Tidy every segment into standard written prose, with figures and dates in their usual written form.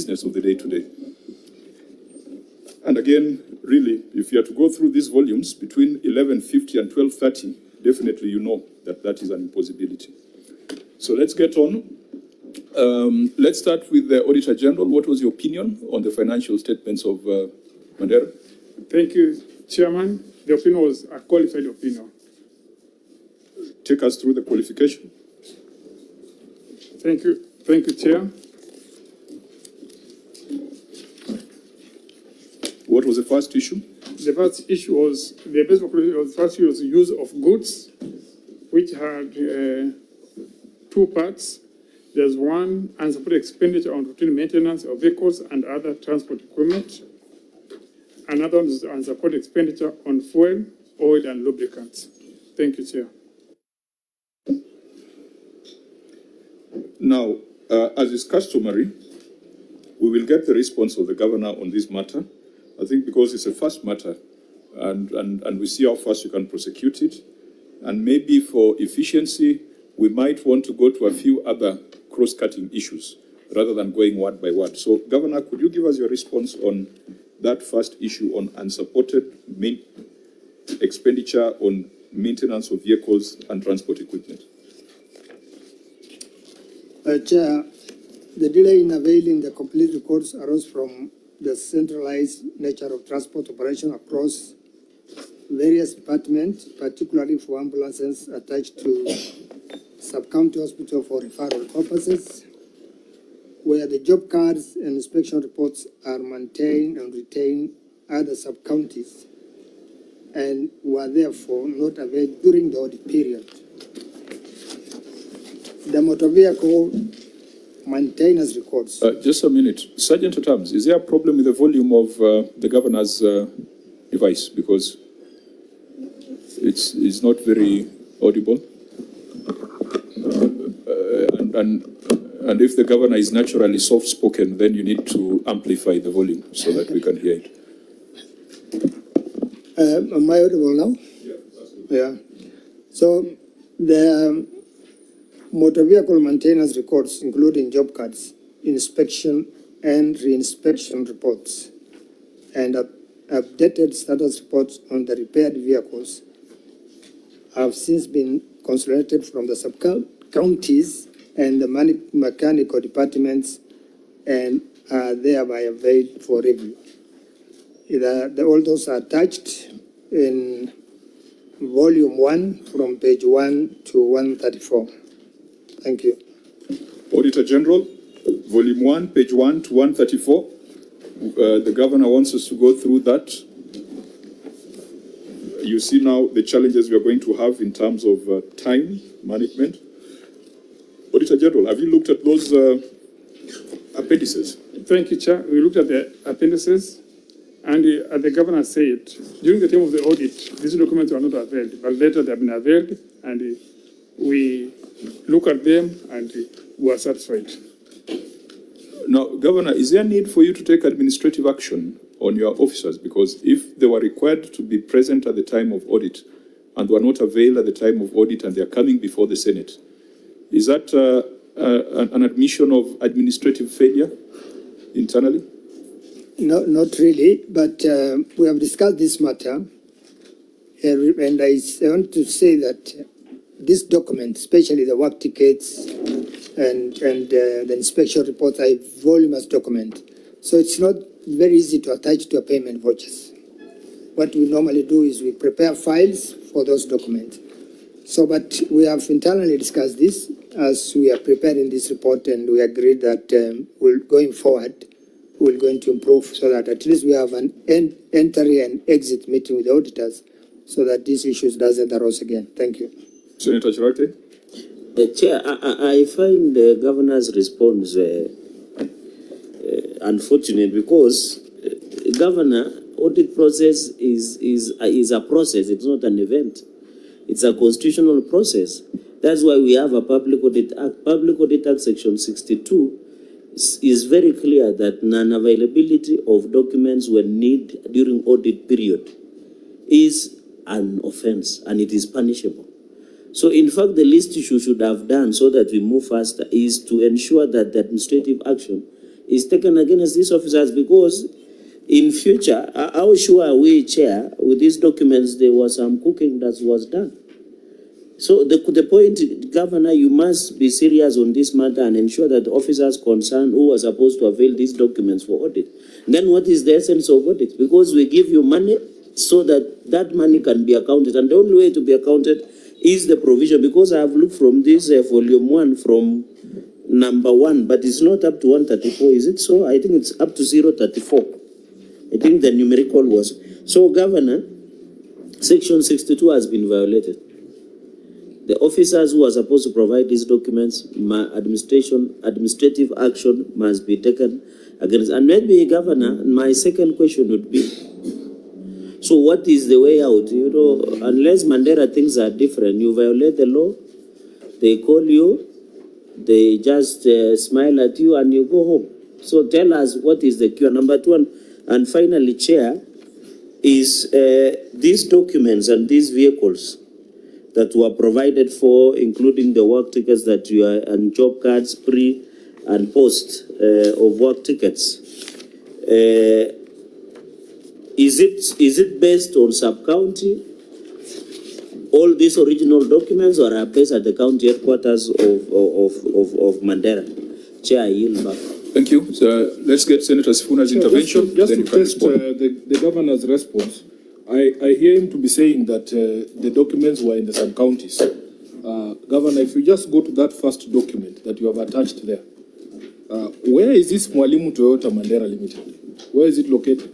business of the day today. And again, really, if you are to go through these volumes between 11:50 and 12:30, definitely you know that that is an impossibility. So let's get on. Let's start with the Auditor General. What was your opinion on the financial statements of Madera? Thank you, Chairman. The opinion was a qualified opinion. Take us through the qualification. Thank you, Chair. What was the first issue? The first issue was the first issue was use of goods, which had two parts. There's one, unsupported expenditure on routine maintenance of vehicles and other transport equipment. Another one is unsupported expenditure on fuel, oil, and lubricants. Thank you, Chair. Now, as is customary, we will get the response of the governor on this matter. I think because it's a first matter, and we see how fast you can prosecute it. And maybe for efficiency, we might want to go to a few other cross-cutting issues rather than going word by word. So, Governor, could you give us your response on that first issue on unsupported expenditure on maintenance of vehicles and transport equipment? Chair, the delay in availing the complete records arose from the centralized nature of transport operation across various departments, particularly for ambulances attached to sub-county hospital for referral purposes, where the job cards and inspection reports are maintained and retained at the sub-counties and were therefore not available during the audit period. The motor vehicle maintenance records. Just a minute. Sergeant at Arms, is there a problem with the volume of the governor's device? Because it's not very audible. And if the governor is naturally soft-spoken, then you need to amplify the volume so that we can hear it. Am I audible now? Yeah. So the motor vehicle maintenance records, including job cards, inspection and re-inspection reports, and updated status reports on the repaired vehicles, have since been consolidated from the sub-counties and the mechanical departments and are thereby available for review. All those are attached in volume 1 from page 1 to 134. Thank you. Auditor General, volume 1, page 1 to 134. The governor wants us to go through that. You see now the challenges we are going to have in terms of time management. Auditor General, have you looked at those appendices? Thank you, Chair. We looked at the appendices, and as the governor said, during the time of the audit, these documents were not available, but later they have been available, and we look at them and we are satisfied. Now, Governor, is there a need for you to take administrative action on your officers? Because if they were required to be present at the time of audit and were not available at the time of audit and they are coming before the Senate, is that an admission of administrative failure internally? No, not really, but we have discussed this matter, and I want to say that this document, especially the work tickets and the inspection reports, are a voluminous document. So it's not very easy to attach to a payment vouchers. What we normally do is we prepare files for those documents. So, but we have internally discussed this as we are preparing this report, and we agreed that going forward, we're going to improve so that at least we have an entry and exit meeting with the auditors so that these issues doesn't arise again. Thank you. Senator Chirate? Chair, I find the governor's response unfortunate because governor, audit process is a process. It's not an event. It's a constitutional process. That's why we have a Public Audit Act. Public Audit Act Section 62 is very clear that non-availability of documents when needed during audit period is an offense and it is punishable. So in fact, the least issue should have done so that we move faster is to ensure that the administrative action is taken against these officers, because in future, how sure are we, Chair, with these documents there was some cooking that was done? So the point, Governor, you must be serious on this matter and ensure that the officers concerned who are supposed to avail these documents for audit. Then what is the essence of audit? Because we give you money so that that money can be accounted, and the only way to be accounted is the provision, because I have looked from this volume 1 from number 1, but it's not up to 134, is it so? I think it's up to 034. I think the numerical was. So, Governor, Section 62 has been violated. The officers who are supposed to provide these documents, administrative action must be taken against. And maybe, Governor, my second question would be, so what is the way out? You know, unless Madera things are different, you violate the law, they call you, they just smile at you and you go home. So tell us, what is the cure? Number 2, and finally, Chair, is these documents and these vehicles that were provided for, including the work tickets that you are, and job cards, pre and post of work tickets. Is it based on sub-county? All these original documents, or are based at the county headquarters of Madera? Chair, I yield back. Thank you. So let's get Senator Sifuna's intervention. Just then to you can test respond. the governor's response, I hear him to be saying that the documents were in the sub-counties. Governor, if you just go to that first document that you have attached there, where is this Mwalimu Toyota Madera Limited? Where is it located?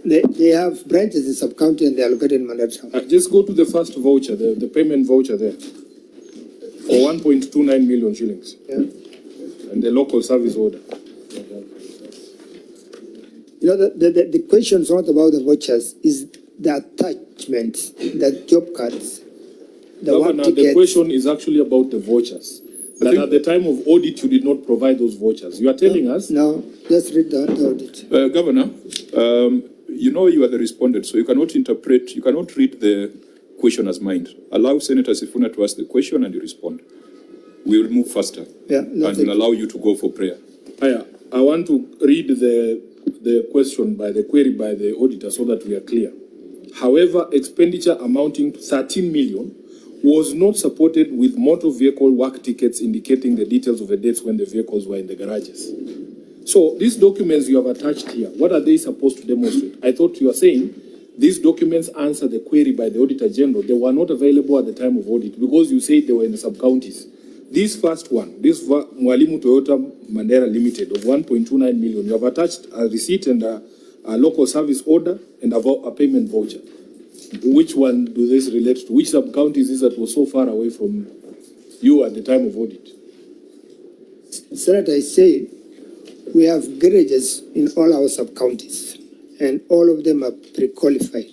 They have branches in sub-county and they are located in Madera town. Just go to the first voucher, the payment voucher there, for 1.29 million shillings. Yeah. And the local service order. You know, the question is not about the vouchers, is the attachments, the job cards, the work Governor, the tickets. question is actually about the vouchers. That at the time of audit, you did not provide those vouchers. You are telling us? No, just read the audit. Governor, you know you are the respondent, so you cannot interpret, you cannot read the question as mind. Allow Senator Sifuna to ask the question and you respond. We will move faster. Yeah, and we'll allow you to go for prayer. I want to read the question by the query by the auditor so that we are clear. However, expenditure amounting to 13 million was not supported with motor vehicle work tickets indicating the details of the dates when the vehicles were in the garages. So these documents you have attached here, what are they supposed to demonstrate? I thought you were saying these documents answer the query by the Auditor General. They were not available at the time of audit because you said they were in the sub-counties. This first one, this Mwalimu Toyota Madera Limited of 1.29 million, you have attached a receipt and a local service order and a payment voucher. Which one do this relate to? Which sub-counties is that was so far away from you at the time of audit? Senator, I said we have garages in all our sub-counties, and all of them are pre-qualified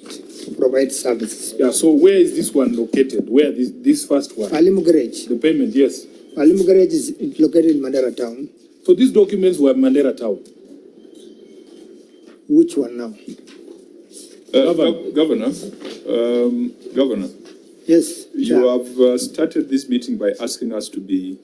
to provide services. Yeah, so where is this one located? Where this first one? Alimu Garage. The payment, yes. Alimu Garage is located in Madera town. So these documents were Madera town. Which one now? Governor, Yes. you have started this meeting by asking us to be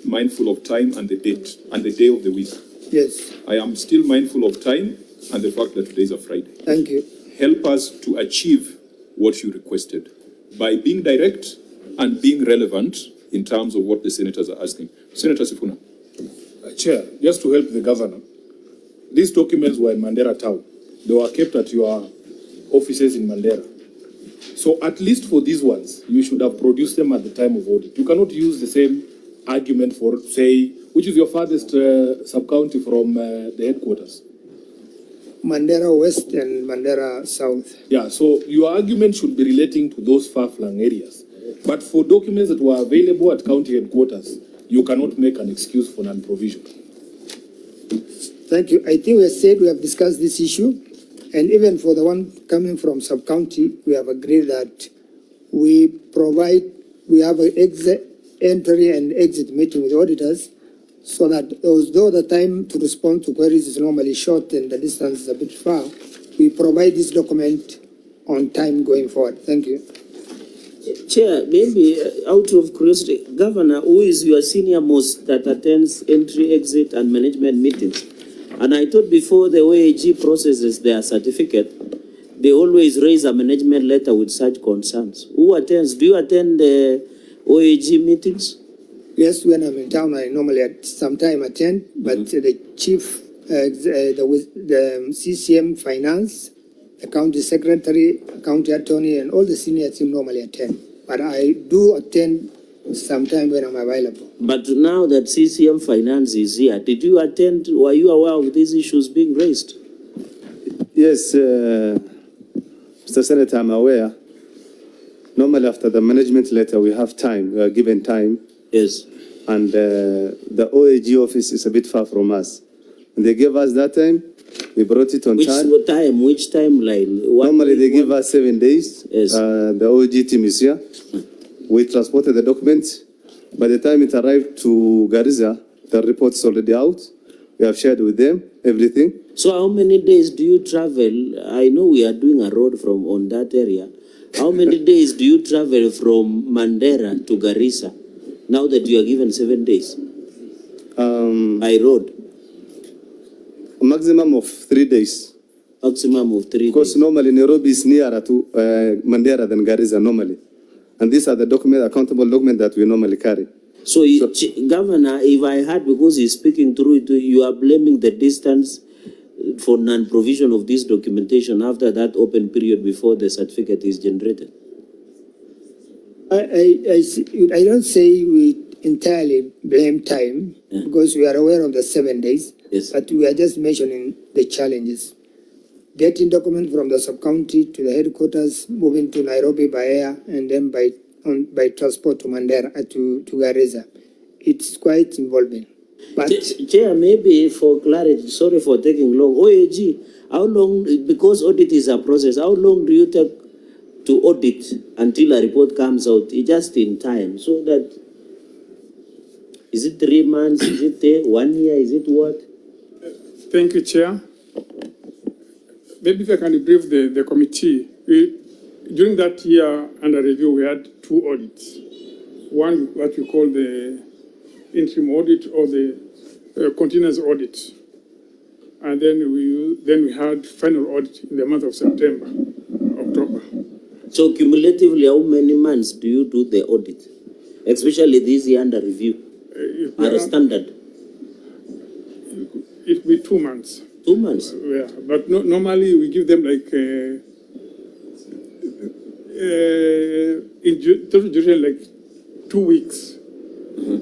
mindful of time and the date and the day of the week. Yes. I am still mindful of time and the fact that today is a Friday. Thank you. Help us to achieve what you requested by being direct and being relevant in terms of what the senators are asking. Senator Sifuna. Chair, just to help the governor, these documents were in Madera town. They were kept at your offices in Madera. So at least for these ones, you should have produced them at the time of audit. You cannot use the same argument for, say, which is your farthest sub-county from the headquarters? Madera West and Madera South. Yeah, so your argument should be relating to those far-flung areas. But for documents that were available at county headquarters, you cannot make an excuse for non-provision. Thank you. I think we have said we have discussed this issue, and even for the one coming from sub-county, we have agreed that we have an entry and exit meeting with auditors, so that although the time to respond to queries is normally short and the distance is a bit far, we provide this document on time going forward. Thank you. Chair, maybe out of curiosity, Governor, who is your senior most that attends entry, exit, and management meetings? And I thought before the OAG processes their certificate, they always raise a management letter with such concerns. Who attends? Do you attend the OAG meetings? Yes, when I'm in town, I normally sometime attend, but the chief, the CCM finance, the county secretary, county attorney, and all the senior team normally attend. But I do attend sometime when I'm available. But now that CCM finance is here, did you attend? Were you aware of these issues being raised? Yes, Mr. Senator, I'm aware. Normally, after the management letter, we have time, we are given time. Yes. And the OAG office is a bit far from us. And they gave us that time, we brought it on time. Which timeline? Normally, they give us 7 days. Yes. The OAG team is here. We transported the documents. By the time it arrived to Garissa, the report is already out. We have shared with them everything. So how many days do you travel? I know we are doing a road from on that area. How many days do you travel from Madera to Garissa now that you are given 7 days by road? A maximum of 3 days. Maximum of 3 Because days. normally Nairobi is nearer to Madera than Garissa normally. And these are the accountable documents that we normally carry. So, Governor, if I heard, because he's speaking through it, you are blaming the distance for non-provision of this documentation after that open period before the certificate is generated. I don't say we entirely blame time because we are aware of the 7 days, Yes. but we are just mentioning the challenges. Getting documents from the sub-county to the headquarters, moving to Nairobi by air, and then by transport to Madera, to Garissa. It's quite involving. But Chair, maybe for clarity, sorry for taking long. OAG, how long, because audit is a process, how long do you take to audit until a report comes out? Just in time, so that, is it 3 months, is it 1 year, is it what? Thank you, Chair. Maybe if I can brief the committee. During that year under review, we had 2 audits. One, what we call the interim audit or the continuous audit. And then we had final audit in the month of September, October. So cumulatively, how many months do you do the audit? Especially this year under review, at a standard? It will be 2 months. 2 months? Yeah, but normally we give them like in total duration like 2 weeks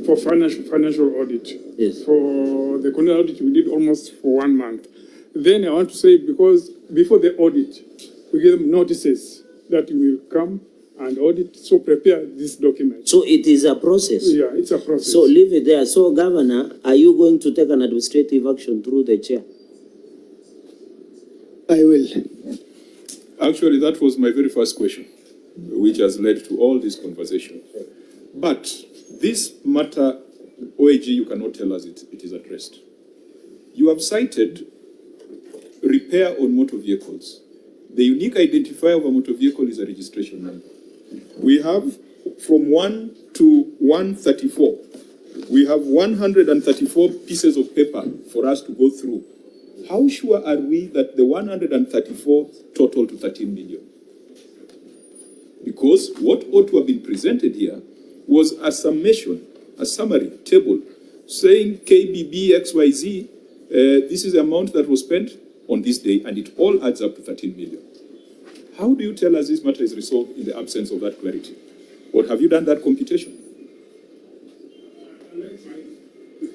for financial audit. Yes. For the continual audit, we did almost for 1 month. Then I want to say, because before the audit, we give them notices that we will come and audit, so prepare this document. So it is a process? Yeah, it's a process. So leave it there. So, Governor, are you going to take an administrative action through the chair? I will. Actually, that was my very first question, which has led to all this conversation. But this matter, OAG, you cannot tell us it is addressed. You have cited repair on motor vehicles. The unique identifier of a motor vehicle is a registration number. We have from 1 to 134. We have 134 pieces of paper for us to go through. How sure are we that the 134 total to 13 million? Because what ought to have been presented here was a summation, a summary table, saying KBB XYZ, this is the amount that was spent on this day, and it all adds up to 13 million. How do you tell us this matter is resolved in the absence of that clarity? Or have you done that computation?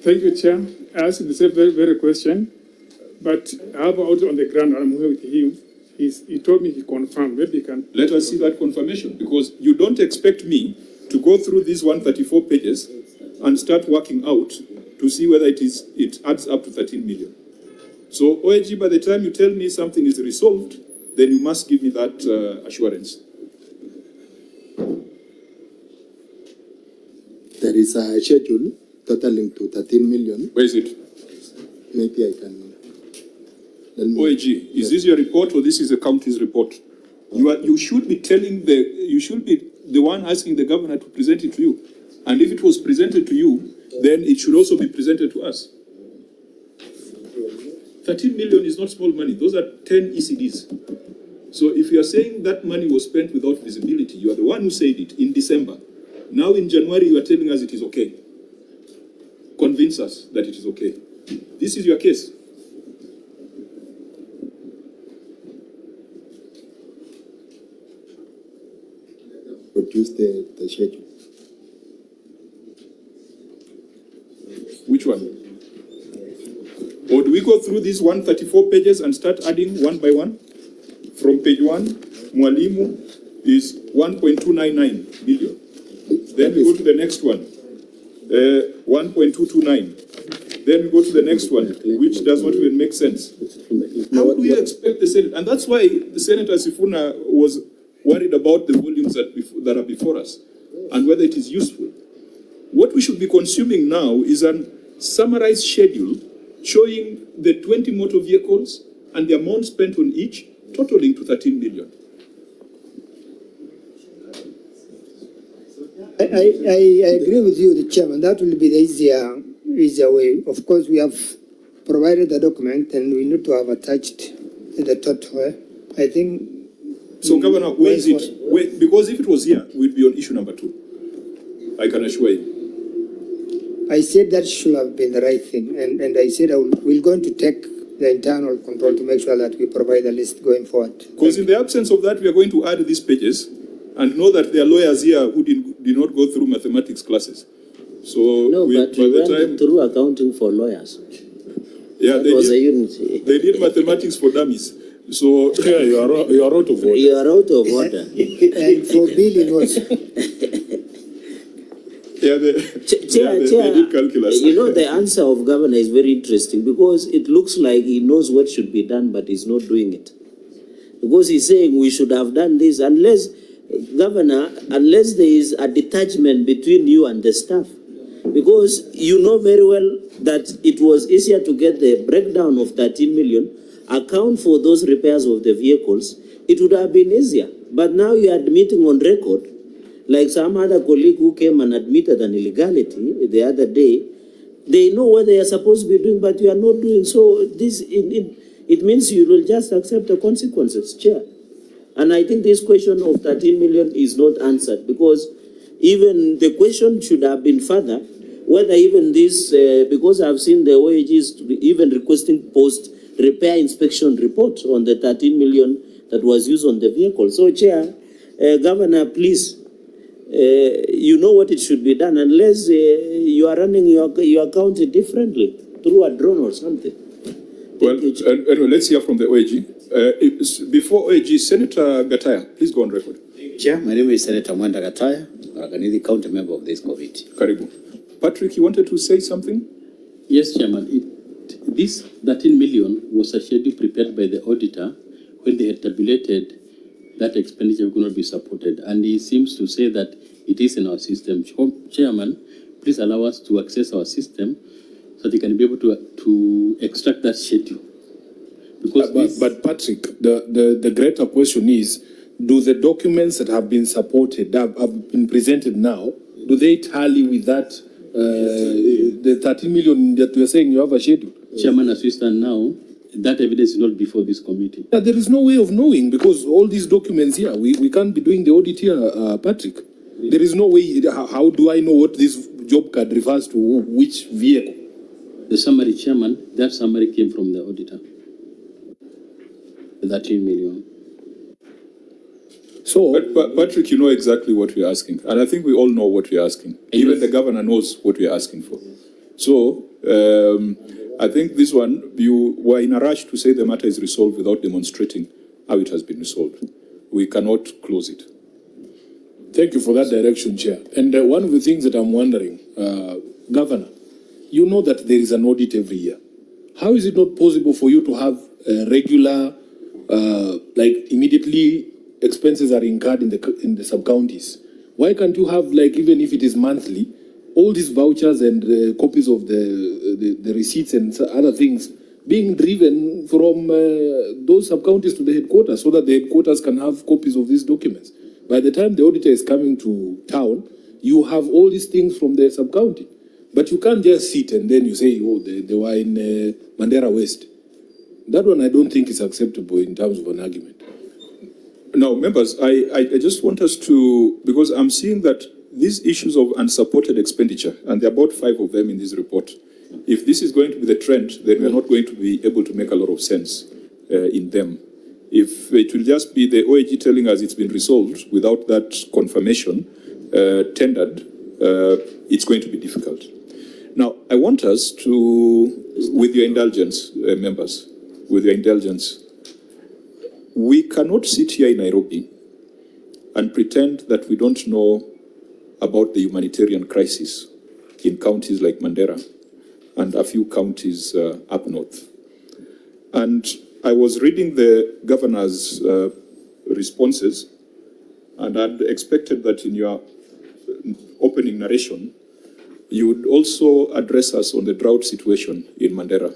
Thank you, Chair. I asked the same very question, but I have out on the ground, I'm here with him. He told me he confirmed. Maybe he can. Let us see that confirmation, because you don't expect me to go through these 134 pages and start working out to see whether it adds up to 13 million. So, OAG, by the time you tell me something is resolved, then you must give me that assurance. There is a schedule totaling to 13 million. Where is it? Maybe I can. OAG, is this your report or this is the county's report? You should be telling you should be the one asking the governor to present it to you. And if it was presented to you, then it should also be presented to us. 13 million is not small money. Those are 10 ECDs. So if you are saying that money was spent without visibility, you are the one who said it in December. Now in January, you are telling us it is okay. Convince us that it is okay. This is your case. Produce the schedule. Which one? Or do we go through these 134 pages and start adding one by one? From page 1, Mwalimu is 1.299 billion. Then we go to the next one, 1.229. Then we go to the next one, which does not even make sense. How do you expect the Senate? And that's why the Senator Sifuna was worried about the volumes that are before us and whether it is useful. What we should be consuming now is a summarized schedule showing the 20 motor vehicles and the amount spent on each, totaling to 13 million. I agree with you, the chairman. That will be the easier way. Of course, we have provided the document and we need to have attached the total. I think. So, Governor, where is it? Because if it was here, we'd be on issue number 2. I can assure you. I said that should have been the right thing. And I said we're going to take the internal control to make sure that we provide a list going forward. Because in the absence of that, we are going to add these pages and know that there are lawyers here who did not go through mathematics classes. So No, but by we the went time, through accounting for lawyers. yeah, That was a unity. they did mathematics for dummies. So Yeah, you are out of order. You are out of order. And for billing also. yeah, they did calculus. You know, the answer of governor is very interesting because it looks like he knows what should be done, but he's not doing it. Because he's saying we should have done this unless there is a detachment between you and the staff. Because you know very well that it was easier to get the breakdown of 13 million, account for those repairs of the vehicles, it would have been easier. But now you are admitting on record, like some other colleague who came and admitted an illegality the other day, they know what they are supposed to be doing, but you are not doing so. It means you will just accept the consequences, Chair. And I think this question of 13 million is not answered because even the question should have been further, whether even this, because I've seen the OAGs even requesting post-repair inspection report on the 13 million that was used on the vehicle. So, Chair, Governor, please, you know what it should be done unless you are running your account differently through a drone or something. Well, anyway, let's hear from the OAG. Before OAG, Senator Gataya, please go on record. Chair, my name is Senator Mwanda Gataya, the county member of this committee. Karibu. Patrick, you wanted to say something? Yes, Chairman. This 13 million was a schedule prepared by the auditor when they had tabulated that expenditure could not be supported. And he seems to say that it is in our system. Chairman, please allow us to access our system so they can be able to extract that schedule. Because But Patrick, the greater question is, do the documents that have been supported, that have been presented now, do they tally with that, the 13 million that we are saying you have a schedule? Chairman, as we stand now, that evidence is not before this committee. Yeah, there is no way of knowing because all these documents here, we can't be doing the audit here, Patrick. There is no way. How do I know what this job card refers to, which vehicle? The summary, Chairman, that summary came from the auditor. The 13 million. So, But Patrick, you know exactly what we're asking. And I think we all know what we're asking. Even the governor knows what we're asking for. So, I think this one, you were in a rush to say the matter is resolved without demonstrating how it has been resolved. We cannot close it. thank you for that direction, Chair. And one of the things that I'm wondering, Governor, you know that there is an audit every year. How is it not possible for you to have regular, like immediately expenses are incurred in the sub-counties? Why can't you have, like, even if it is monthly, all these vouchers and copies of the receipts and other things being driven from those sub-counties to the headquarters so that the headquarters can have copies of these documents? By the time the auditor is coming to town, you have all these things from the sub-county. But you can't just sit and then you say, oh, they were in Madera West. That one I don't think is acceptable in terms of an argument. Now, members, I just want us to, because I'm seeing that these issues of unsupported expenditure, and there are about 5 of them in this report, if this is going to be the trend, then we're not going to be able to make a lot of sense in them. If it will just be the OAG telling us it's been resolved without that confirmation tendered, it's going to be difficult. Now, I want us to, with your indulgence, members, with your indulgence, we cannot sit here in Nairobi and pretend that we don't know about the humanitarian crisis in counties like Madera and a few counties up north. And I was reading the governor's responses, and I'd expected that in your opening narration, you would also address us on the drought situation in Madera.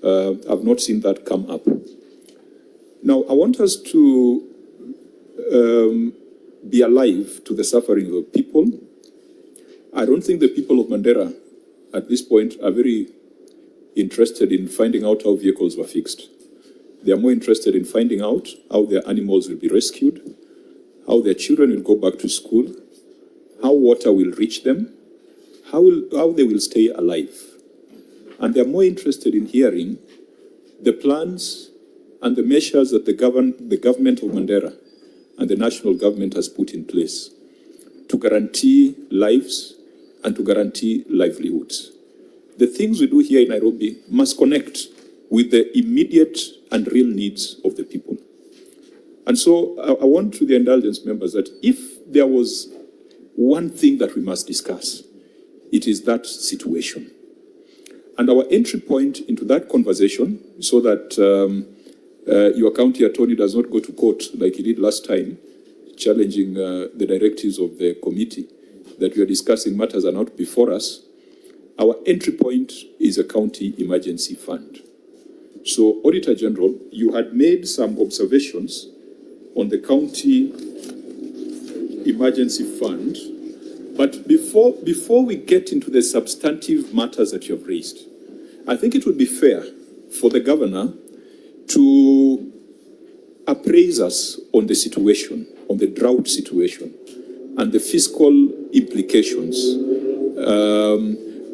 I've not seen that come up. Now, I want us to be alive to the suffering of people. I don't think the people of Madera at this point are very interested in finding out how vehicles were fixed. They are more interested in finding out how their animals will be rescued, how their children will go back to school, how water will reach them, how they will stay alive. And they are more interested in hearing the plans and the measures that the government of Madera and the national government has put in place to guarantee lives and to guarantee livelihoods. The things we do here in Nairobi must connect with the immediate and real needs of the people. And so I want to the indulgence members that if there was one thing that we must discuss, it is that situation. And our entry point into that conversation, so that your county attorney does not go to court like he did last time, challenging the directives of the committee that we are discussing matters are not before us. Our entry point is a county emergency fund. So, Auditor General, you had made some observations on the county emergency fund, but before we get into the substantive matters that you have raised, I think it would be fair for the governor to appraise us on the situation, on the drought situation, and the fiscal implications,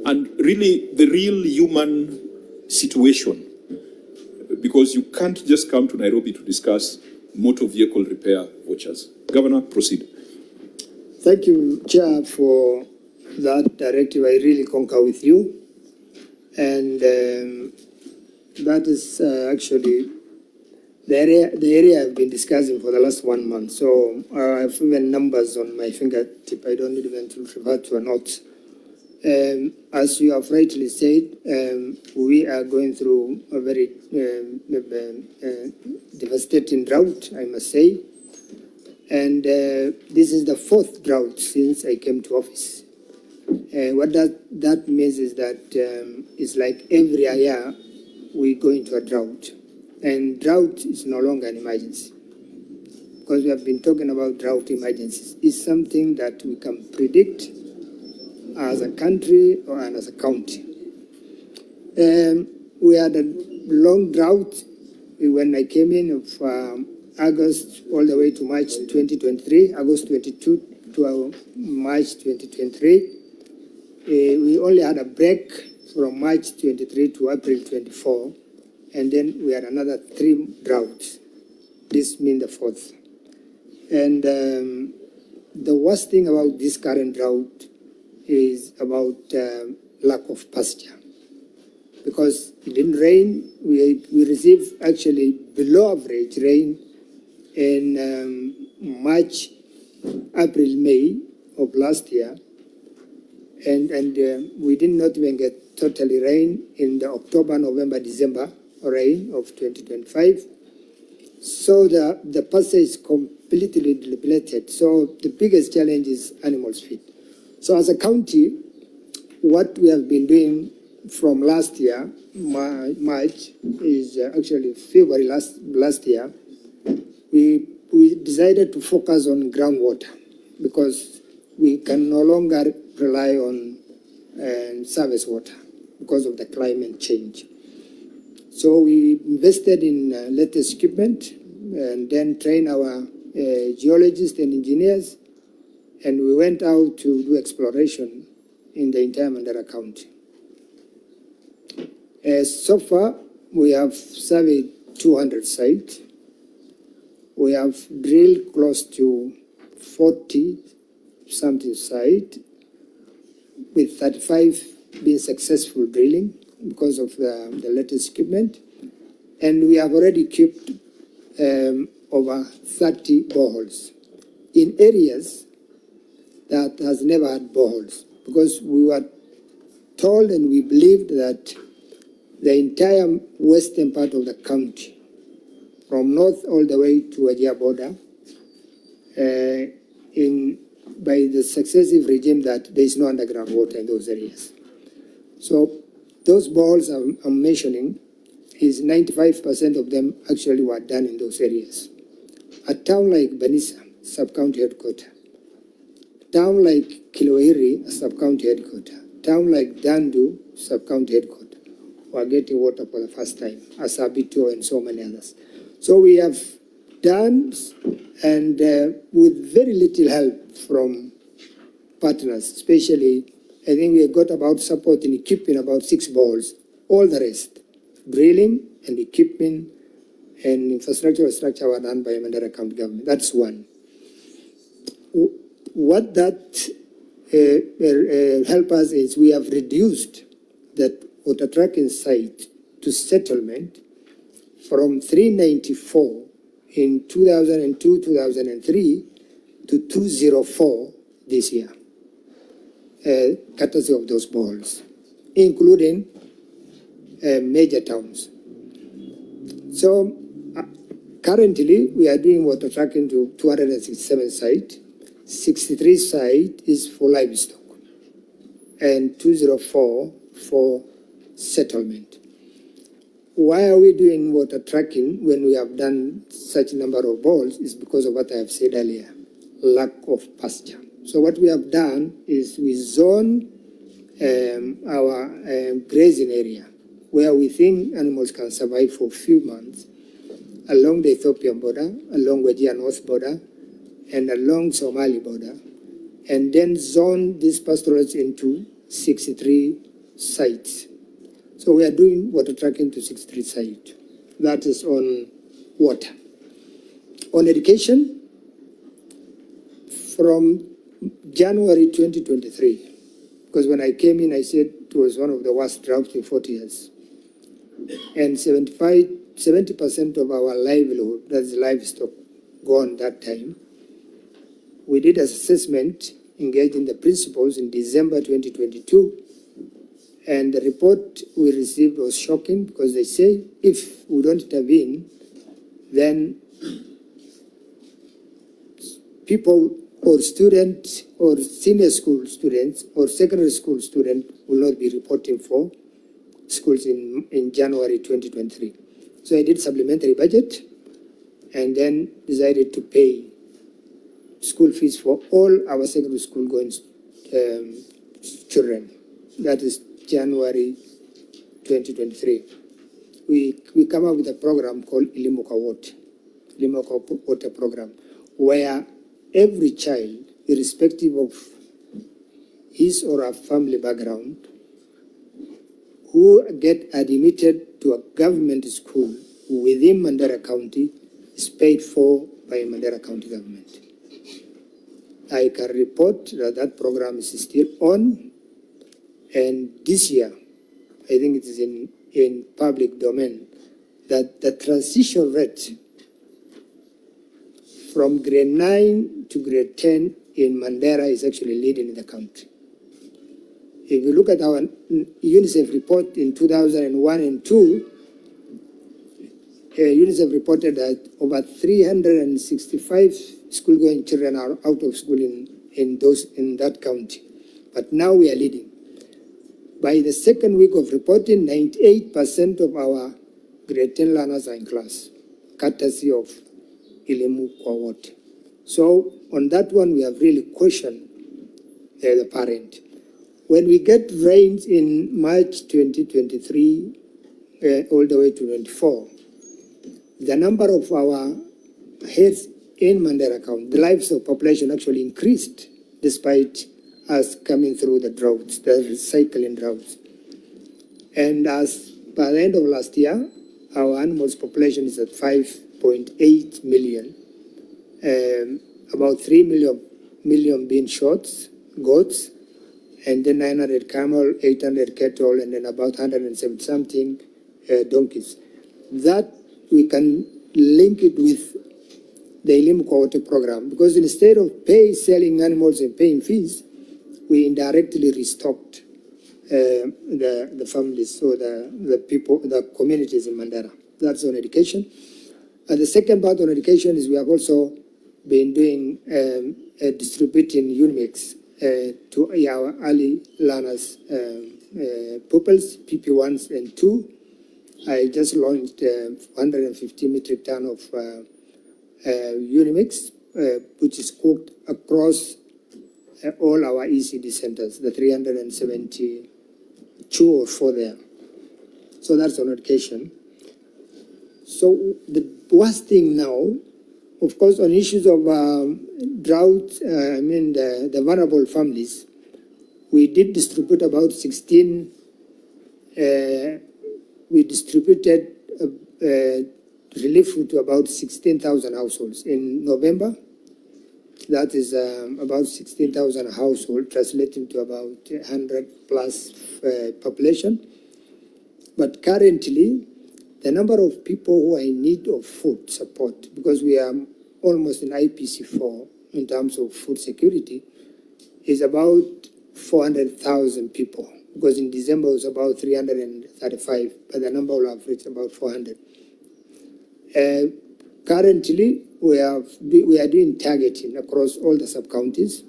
and really the real human situation. Because you can't just come to Nairobi to discuss motor vehicle repair vouchers. Governor, proceed. Thank you, Chair, for that directive. I really concur with you. And that is actually the area I've been discussing for the last 1 month. So I have even numbers on my fingertip. I don't need even to refer to a note. As you have rightly said, we are going through a very devastating drought, I must say. And this is the 4th drought since I came to office. What that means is that it's like every year we go into a drought. And drought is no longer an emergency. Because we have been talking about drought emergencies. It's something that we can predict as a country and as a county. We had a long drought when I came in of August all the way to March 2023, August 22 to March 2023. We only had a break from March 23 to April 24, and then we had another 3 droughts. This means the 4th. And the worst thing about this current drought is about lack of pasture. Because it didn't rain, we received actually below average rain in March, April, May of last year. And we did not even get totally rain in the October, November, December rain of 2025. So the pasture is completely depleted. So the biggest challenge is animals feed. So as a county, what we have been doing from last year, March, is actually February last year, we we decided to focus on groundwater because we can no longer rely on surface water because of the climate change. So we invested in latest equipment and then trained our geologists and engineers, and we went out to do exploration in the entire Madera County. So far, we have surveyed 200 sites. We have drilled close to 40-something sites, with 35 being successful drilling because of the latest equipment. And we have already equipped over 30 boreholes in areas that has never had boreholes, because we were told and we believed that the entire western part of the county, from north all the way to Wajir border, by the successive regime, that there is no underground water in those areas. So those boreholes I'm mentioning, is 95% of them actually were done in those areas. A town like Banisa, sub-county headquarters, town like Kiloiri, sub-county headquarters, town like Dandu, sub-county headquarters, were getting water for the first time, Asabito and so many others. So we have done, and with very little help from partners, especially, I think we got about support in equipping about 6 boreholes. All the rest, drilling and equipment and infrastructure structure were done by Madera County government. That's one. What that help us is we have reduced that water tracking site to settlement from 394 in 2002-2003 to 204 this year, courtesy of those boreholes, including major towns. So currently we are doing water tracking to 267 sites. 63 sites is for livestock and 204 for settlement. Why are we doing water tracking when we have done such a number of boreholes? Is because of what I have said earlier, lack of pasture. So what we have done is we zone our grazing area where we think animals can survive for a few months along the Ethiopian border, along Wajir North border, and along Somali border, and then zone these pastorals into 63 sites. So we are doing water tracking to 63 sites. That is on water. On education, from January 2023, because when I came in, I said it was one of the worst droughts in 40 years. And 70% of our livelihood, that's livestock, gone that time. We did an assessment, engaging the principals in December 2022, and the report we received was shocking because they say if we don't intervene, then people or students or senior school students or secondary school students will not be reporting for schools in January 2023. So I did supplementary budget and then decided to pay school fees for all our secondary school going children. That is January 2023. We come up with a program called Ilimuka Water Program, where every child, irrespective of his or her family background, who get admitted to a government school within Madera County is paid for by Madera County government. I can report that that program is still on, and this year, I think it is in public domain, that the transition rate from grade 9 to grade 10 in Madera is actually leading in the country. If you look at our UNICEF report in 2001 and 2, UNICEF reported that over 365 school-going children are out of school in that county. But now we are leading. By the second week of reporting, 98% of our grade 10 learners are in class, courtesy of elimu kwa wote. So on that one, we have really questioned the parent. When we get rains in March 2023, all the way to 24, the number of our heads in Madera County, the lives of population actually increased despite us coming through the droughts, the recycling droughts. And as by the end of last year, our animals population is at 5.8 million, about 3 million being goats, and then 900 camel, 800 cattle, and then about 170 something donkeys. That we can link it with the elimu kwa wote program, because instead of selling animals and paying fees, we indirectly restocked the families, so the people, the communities in Madera. That's on education. And the second part on education is we have also been doing distributing Unimix to our early learners, pupils, PP1s and 2. I just launched 150 metric ton of Unimix, which is cooked across all our ECD centers, the 372 or 4 there. So that's on education. So the worst thing now, of course, on issues of drought, the vulnerable families, we did distribute about 16, we distributed relief to about 16,000 households in November. That is about 16,000 households, translating to about 100 plus population. But currently, the number of people who are in need of food support, because we are almost in IPC4 in terms of food security, is about 400,000 people. Because in December it was about 335, but the number will have reached about 400. Currently, we are doing targeting across all the sub-counties,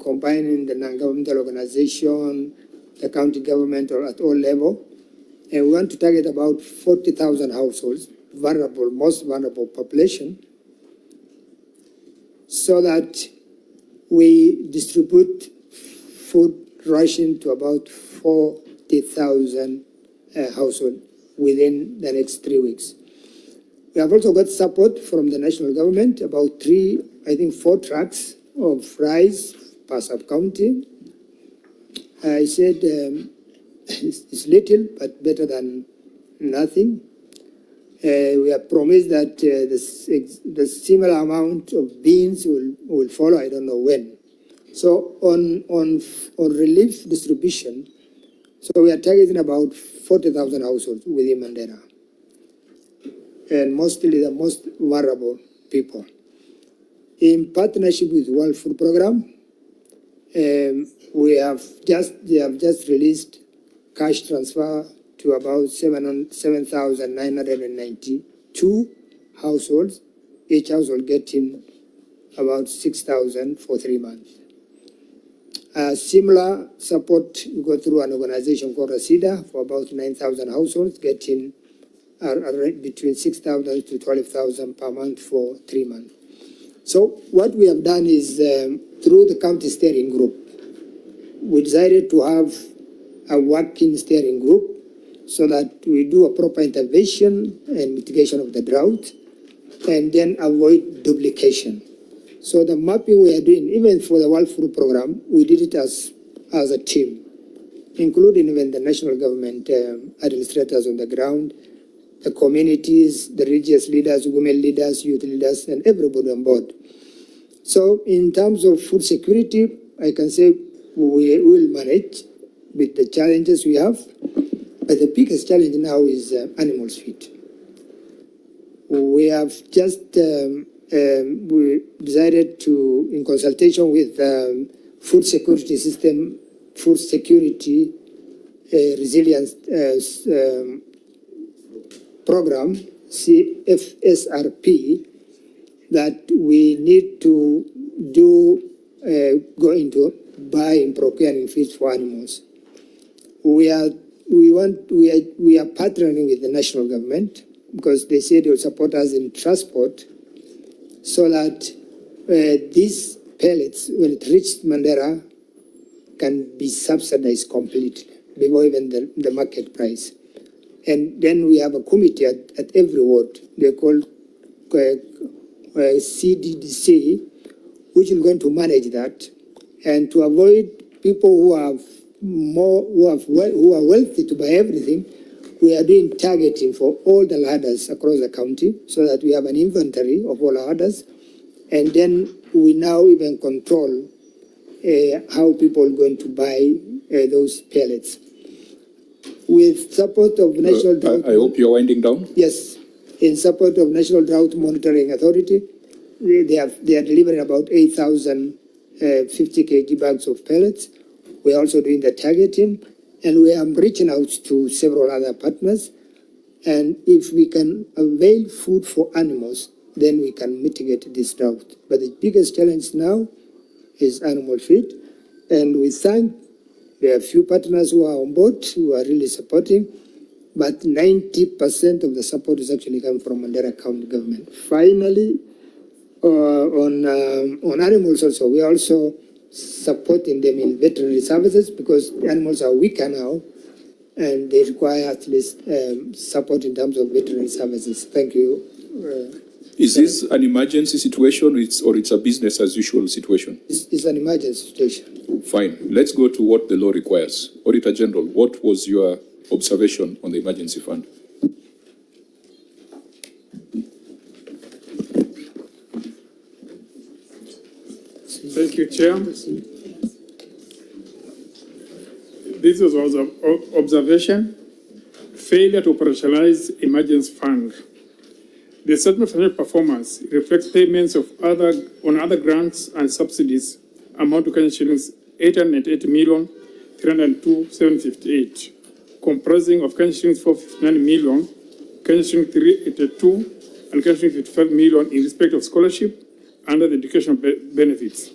combining the non-governmental organization, the county government, or at all level. And we want to target about 40,000 households, vulnerable, most vulnerable population, so that we distribute food ration to about 40,000 households within the next 3 weeks. We have also got support from the national government, about 4 trucks of rice per sub-county. I said it's little, but better than nothing. We have promised that the similar amount of beans will follow. I don't know when. So on relief distribution, so we are targeting about 40,000 households within Madera, and mostly the most vulnerable people. In partnership with World Food Program, they have just released cash transfer to about 7,992 households, each household getting about 6,000 for 3 months. Similar support we go through an organization called Rasida for about 9,000 households, getting between 6,000 to 12,000 per month for 3 months. So what we have done is through the county steering group, we decided to have a working steering group so that we do a proper intervention and mitigation of the drought and then avoid duplication. So the mapping we are doing, even for the World Food Program, we did it as a team, including even the national government administrators on the ground, the communities, the religious leaders, women leaders, youth leaders, and everybody on board. So in terms of food security, I can say we will manage with the challenges we have, but the biggest challenge now is animals feed. We have just we decided to, in consultation with food security system, food security resilience program, CFSRP, that we need to go into buying, procuring feed for animals. We are partnering with the national government because they said they'll support us in transport so that these pellets, when it reaches Madera, can be subsidized completely before even the market price. And then we have a committee at every ward. They're called CDDC, which is going to manage that. And to avoid people who are wealthy to buy everything, we are doing targeting for all the ladders across the county so that we have an inventory of all ladders. And then we now even control how people are going to buy those pellets. With support of National Drought... I hope you're winding down. Yes. In support of National Drought Monitoring Authority, they are delivering about 8,050 kg bags of pellets. We are also doing the targeting, and we are reaching out to several other partners. And if we can avail food for animals, then we can mitigate this drought. But the biggest challenge now is animal feed. And we thank there are a few partners who are on board, who are really supporting, but 90% of the support is actually coming from Madera County government. Finally, on animals also, we are also supporting them in veterinary services because the animals are weaker now and they require at least support in terms of veterinary services. Thank you. Is this an emergency situation or it's a business as usual situation? It's an emergency situation. Fine. Let's go to what the law requires. Auditor General, what was your observation on the emergency fund? Thank you, Chair. This was observation, failure to operationalize emergency fund. The statement of financial performance reflects payments on other grants and subsidies amount to Kenya shillings 888,302,758, comprising of Kenya shillings 459 million, Kenya shillings 382, and Kenya shillings 55 million in respect of scholarship under the educational benefits,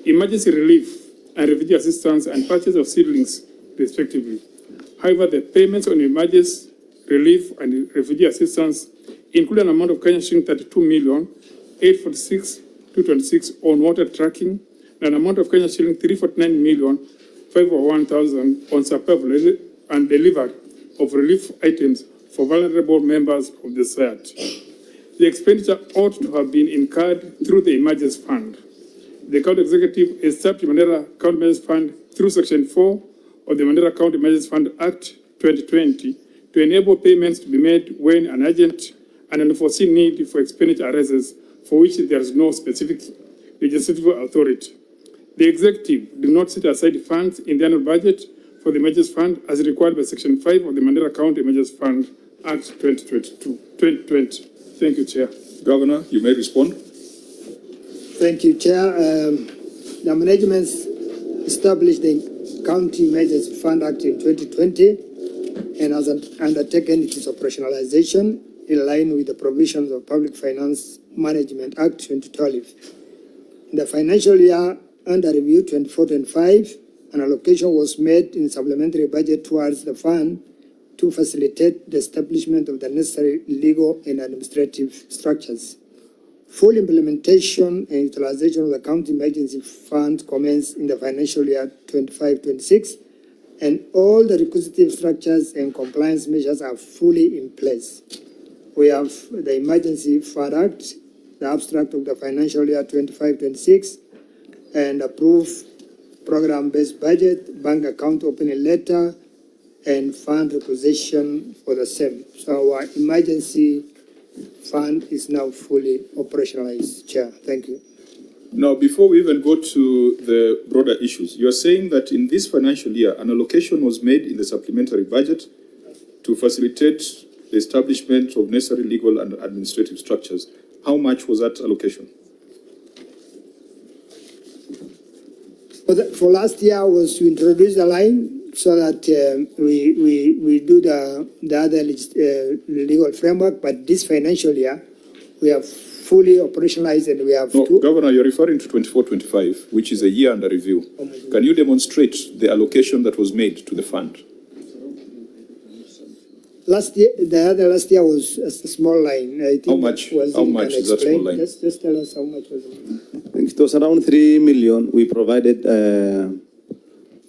emergency relief and refugee assistance and purchase of seedlings, respectively. However, the payments on emergency relief and refugee assistance include an amount of Kenya shilling 32,846,226 on water tracking, and an amount of Kenya shilling 349,501,000 on supply and delivery of relief items for vulnerable members of the society. The expenditure ought to have been incurred through the emergency fund. The county executive established Madera County Emergency Fund through Section 4 of the Madera County Emergency Fund Act 2020 to enable payments to be made when an urgent and unforeseen need for expenditure arises for which there is no specific legislative authority. The executive did not set aside funds in the annual budget for the emergency fund as required by Section 5 of the Madera County Emergency Fund Act 2020. Thank you, Chair. Governor, you may respond. Thank you, Chair. The management established the County Emergency Fund Act in 2020 and has undertaken its operationalization in line with the provisions of Public Finance Management Act 2012. In the financial year under review 24-25, an allocation was made in supplementary budget towards the fund to facilitate the establishment of the necessary legal and administrative structures. Full implementation and utilization of the County Emergency Fund commenced in the financial year 25-26, and all the requisitive structures and compliance measures are fully in place. We have the Emergency Fund Act, the abstract of the financial year 25-26, and approved program-based budget, bank account opening letter, and fund requisition for the same. So our emergency fund is now fully operationalized, Chair. Thank you. Now, before we even go to the broader issues, you are saying that in this financial year, an allocation was made in the supplementary budget to facilitate the establishment of necessary legal and administrative structures. How much was that allocation? For last year was to introduce the line so that we do the other legal framework, but this financial year we have fully operationalized and we have... No, Governor, you're referring to 24-25, which is a year under review. Can you demonstrate the allocation that was made to the fund? last year, the other last year was a small line. I think How much? Was How you much can is that small explain? line? Just tell us how much was it. I think it was around 3 million we provided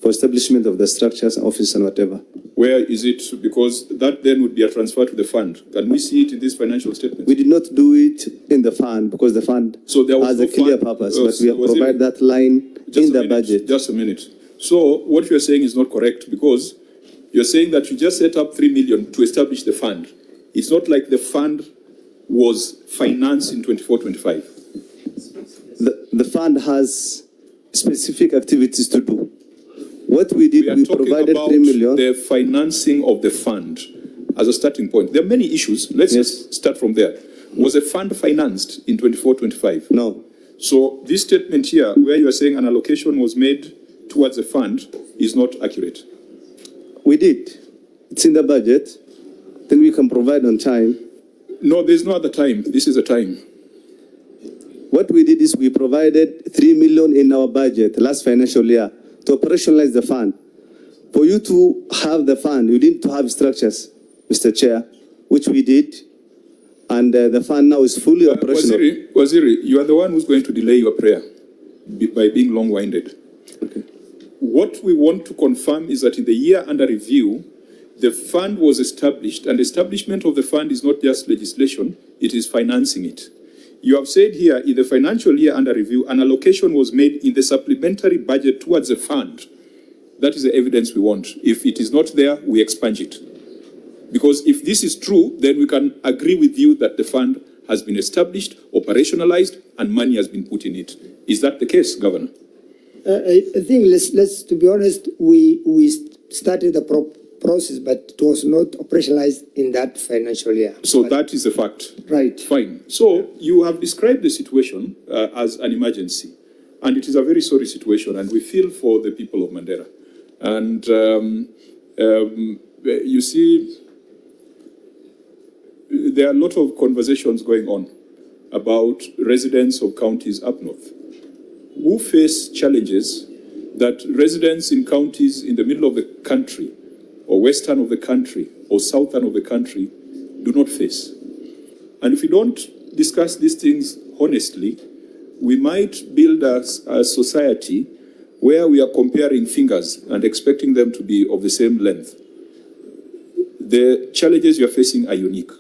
for establishment of the structures, office and whatever. Where is it? Because that then would be a transfer to the fund. Can we see it in this financial statement? We did not do it in the fund because the fund So there was has no a clear fund- purpose, uh, but we have was it- provided that line in the budget. Just a minute. So what you're saying is not correct because you're saying that you just set up 3 million to establish the fund. It's not like the fund was financed in 24-25. The fund has specific activities to do. What we did, We are we talking provided about 3 million. the financing of the fund as a starting point. There are many issues. Let's Yes. just start from there. Was a fund financed in 24-25? No, So this statement here, where you are saying an allocation was made towards the fund, is not accurate. we did. It's in the budget. Then we can provide on time. No, there's no other time. This is the time. What we did is we provided 3 million in our budget last financial year to operationalize the fund. For you to have the fund, you need to have structures, Mr. Chair, which we did. And the fund now is fully operational. Waziri, you are the one who's going to delay your prayer by being long-winded. Okay. What we want to confirm is that in the year under review, the fund was established, and establishment of the fund is not just legislation, it is financing it. You have said here, in the financial year under review, an allocation was made in the supplementary budget towards the fund. That is the evidence we want. If it is not there, we expunge it. Because if this is true, then we can agree with you that the fund has been established, operationalized, and money has been put in it. Is that the case, Governor? I think let's to be honest, we started the process, but it was not operationalized in that financial year. So But- that is a fact. Right. Fine. So you have described the situation as an emergency, and it is a very sorry situation, and we feel for the people of Madera. And you see, there are a lot of conversations going on about residents of counties up north who face challenges that residents in counties in the middle of the country, or western of the country, or southern of the country do not face. And if we don't discuss these things honestly, we might build a society where we are comparing fingers and expecting them to be of the same length. The challenges you're facing are unique,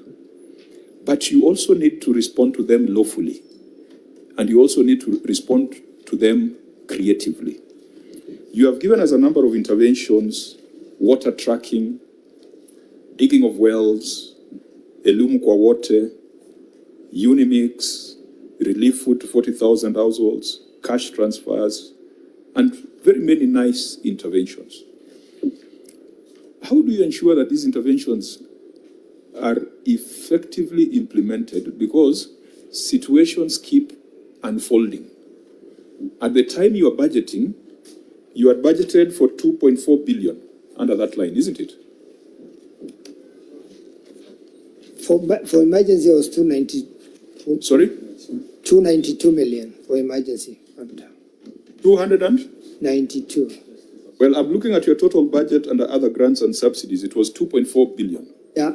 but you also need to respond to them lawfully, and you also need to respond to them creatively. You have given us a number of interventions: water tracking, digging of wells, Elimu kwa wote, Unimix, relief food to 40,000 households, cash transfers, and very many nice interventions. How do you ensure that these interventions are effectively implemented? Because situations keep unfolding. At the time you are budgeting, you had budgeted for 2.4 billion under that line, isn't it? For emergency, it was 292. Sorry? 292 million for emergency fund. 292. 92. Well, I'm looking at your total budget under other grants and subsidies. It was 2.4 billion. Yeah,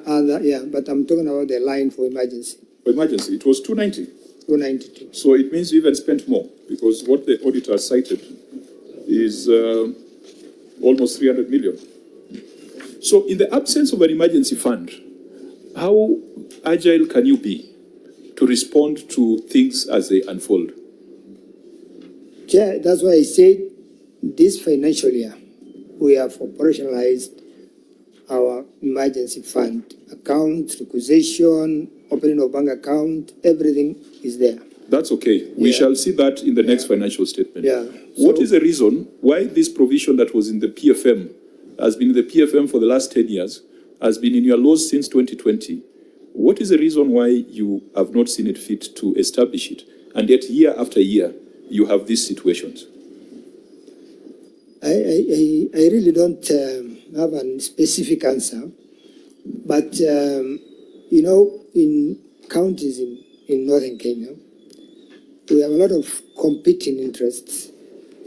but I'm talking about the line for emergency. For emergency, it was 290. 292. So it means you even spent more, because what the auditor cited is almost 300 million. So in the absence of an emergency fund, how agile can you be to respond to things as they unfold? Chair, that's why I said this financial year, we have operationalized our emergency fund account, requisition, opening of bank account, everything is there. That's okay. We Yeah. shall see that in the next financial statement. Yeah. What So- is the reason why this provision that was in the PFM, has been in the PFM for the last 10 years, has been in your laws since 2020? What is the reason why you have not seen it fit to establish it? And yet year after year, you have these situations. I really don't have a specific answer, but in counties in northern Kenya, we have a lot of competing interests.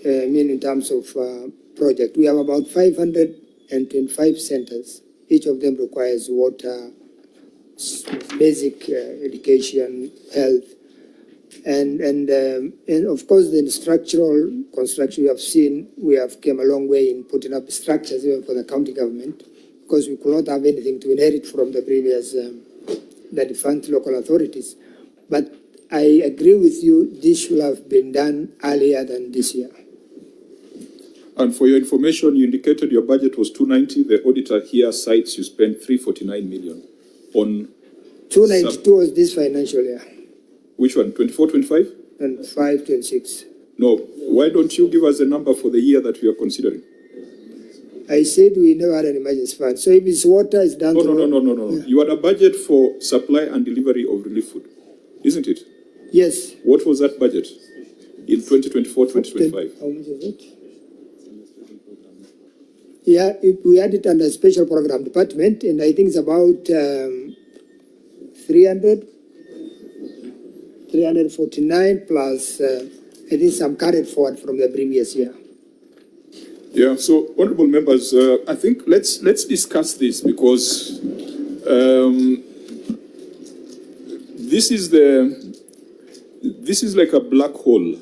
In terms of project, we have about 525 centers Each of them requires water, basic education, health, and of course the structural construction we have seen. We have come a long way in putting up structures even for the county government, because we could not have anything to inherit from the previous, the defunct local authorities. But I agree with you, this should have been done earlier than this year. And for your information, you indicated your budget was 290. The auditor here cites you spent 349 million on 292 was this financial year, which one? 24, 25? and 5, 26. No. Why don't you give us a number for the year that we are considering? I said we never had an emergency fund. So if it's water, it's down No. to... You had a budget for supply and delivery of relief food, isn't it? Yes. What was that budget in 2024, 2025? How much is it? Yeah, we had it under special program department, and I think it's about 349 plus, I think some carried forward from the previous year. Yeah, so honorable members, I think let's discuss this, because this is like a black hole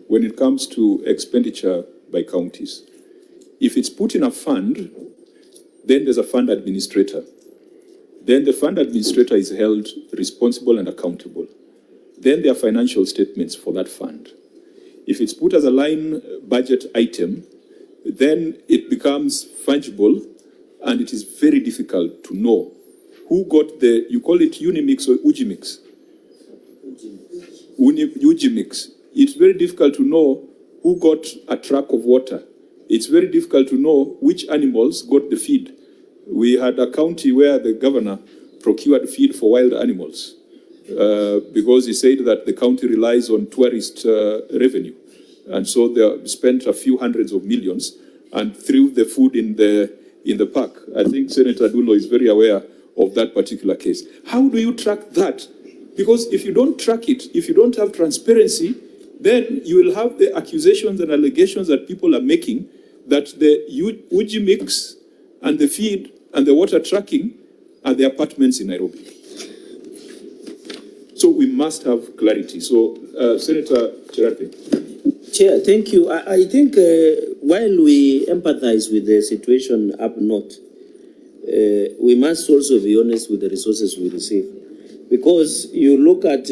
when it comes to expenditure by counties. If it's put in a fund, then there's a fund administrator. Then the fund administrator is held responsible and accountable. Then there are financial statements for that fund. If it's put as a line budget item, then it becomes fungible, and it is very difficult to know who got the, you call it Unimix or Ujimix? Ujimix. It's very difficult to know who got a truck of water. It's very difficult to know which animals got the feed. We had a county where the governor procured feed for wild animals because he said that the county relies on tourist revenue. And so they spent a few hundreds of millions and threw the food in the park. I think Senator Dulo is very aware of that particular case. How do you track that? Because if you don't track it, if you don't have transparency, then you will have the accusations and allegations that people are making that the Uji mix and the feed and the water tracking are the apartments in Nairobi. So we must have clarity. So, Senator Cherate. Chair, thank you. I think while we empathize with the situation up north, we must also be honest with the resources we receive. Because you look at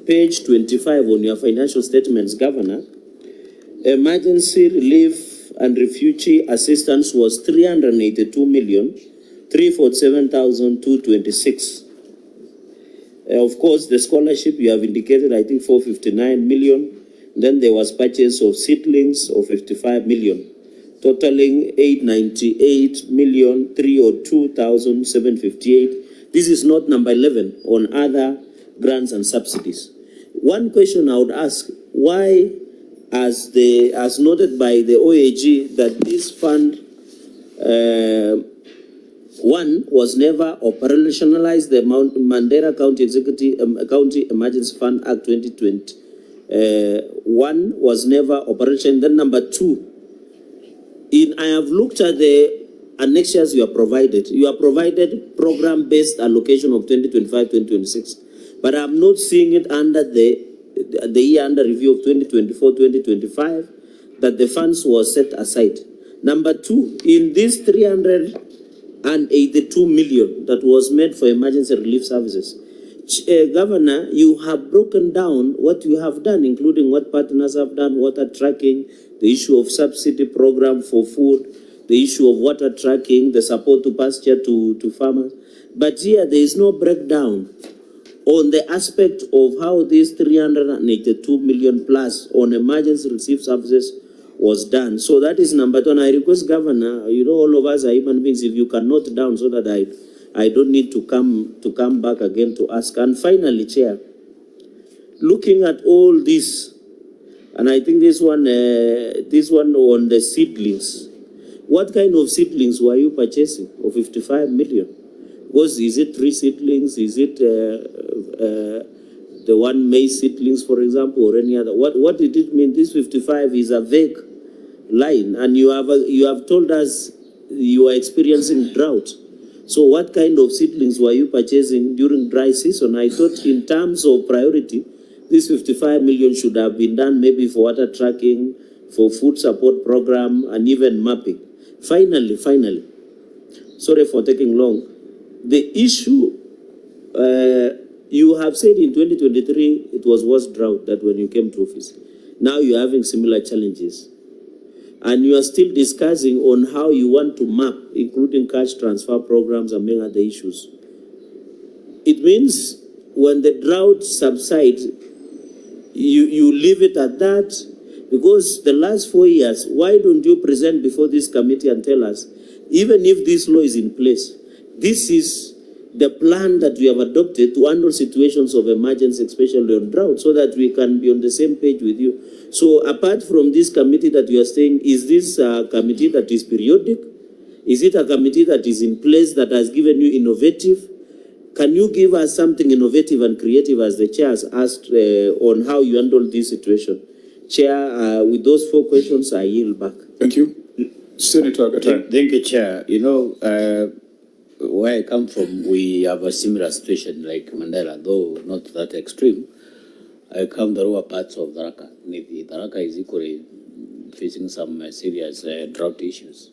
page 25 on your financial statements, Governor, emergency relief and refugee assistance was 382,347,226. Of course, the scholarship you have indicated, I think 459 million. Then there was purchase of seedlings of 55 million, totaling 898,302,758. This is not number 11 on other grants and subsidies. One question I would ask, why, as noted by the OAG, that this fund, one, was never operationalized, the Madera County County Emergency Fund Act 2020. One was never operational. Then number two, I have looked at the annexures you are provided. You are provided program-based allocation of 2025-2026, but I'm not seeing it under the year under review of 2024-2025 that the funds were set aside. Number two, in this 382 million that was made for emergency relief services, Governor, you have broken down what you have done, including what partners have done, water tracking, the issue of subsidy program for food, the issue of water tracking, the support to pasture to farmers. But here there is no breakdown on the aspect of how this 382 million plus on emergency relief services was done. So that is number two. And I request, Governor, you know, all of us are human beings, if you can note down so that I don't need to come back again to ask. And finally, Chair, looking at all this, and I think this one on the seedlings, what kind of seedlings were you purchasing of 55 million? Is it 3 seedlings? Is it the one maize seedlings, for example, or any other? What did it mean? This 55 is a vague line, and you have told us you are experiencing drought. So what kind of seedlings were you purchasing during dry season? I thought in terms of priority, this 55 million should have been done maybe for water tracking, for food support program, and even mapping. Finally, sorry for taking long. The issue, you have said in 2023, it was worse drought than when you came to office. Now you're having similar challenges. And you are still discussing on how you want to map, including cash transfer programs and many other issues. It means when the drought subsides, you leave it at that, because the last 4 years, why don't you present before this committee and tell us, even if this law is in place, this is the plan that we have adopted to handle situations of emergency, especially on drought, so that we can be on the same page with you. So apart from this committee that you are saying, is this a committee that is periodic? Is it a committee that is in place that has given you innovative? Can you give us something innovative and creative as the chair has asked on how you handle this situation? Chair, with those 4 questions, I yield back. Thank you. Senator Adan. Thank you, Chair. You know, where I come from, we have a similar situation like Madera, though not to that extreme. I come the lower parts of Tharaka. Tharaka is equally facing some serious drought issues.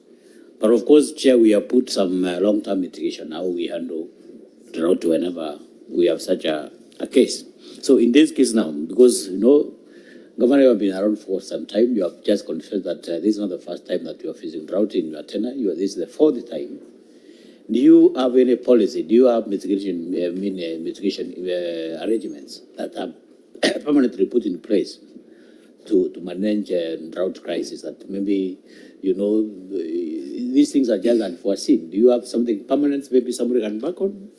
But of course, Chair, we have put some long-term mitigation, how we handle drought whenever we have such a case. So in this case now, because, you know, Governor, you have been around for some time. You have just confessed that this is not the first time that you are facing drought in your tenure. This is the 4th time. Do you have any policy? Do you have mitigation arrangements that are permanently put in place to manage drought crisis? That maybe, you know, these things are just unforeseen. Do you have something permanent? Maybe somebody can back on.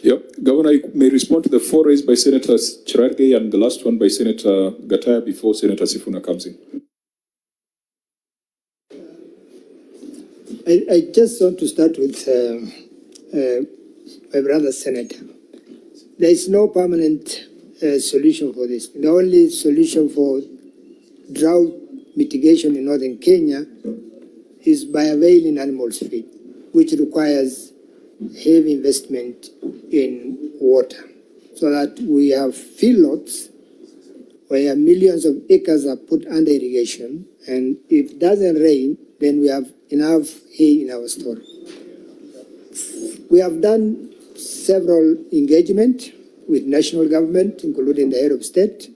Yep. Governor, you may respond to the 4 raised by Senator Cherargei and the last one by Senator Gataya before Senator Sifuna comes in. I just want to start with my brother Senator. There is no permanent solution for this. The only solution for drought mitigation in northern Kenya is by availing animals feed, which requires heavy investment in water, so that we have feedlots where millions of acres are put under irrigation, and if it doesn't rain, then we have enough hay in our store. We have done several engagements with national government, including the head of state,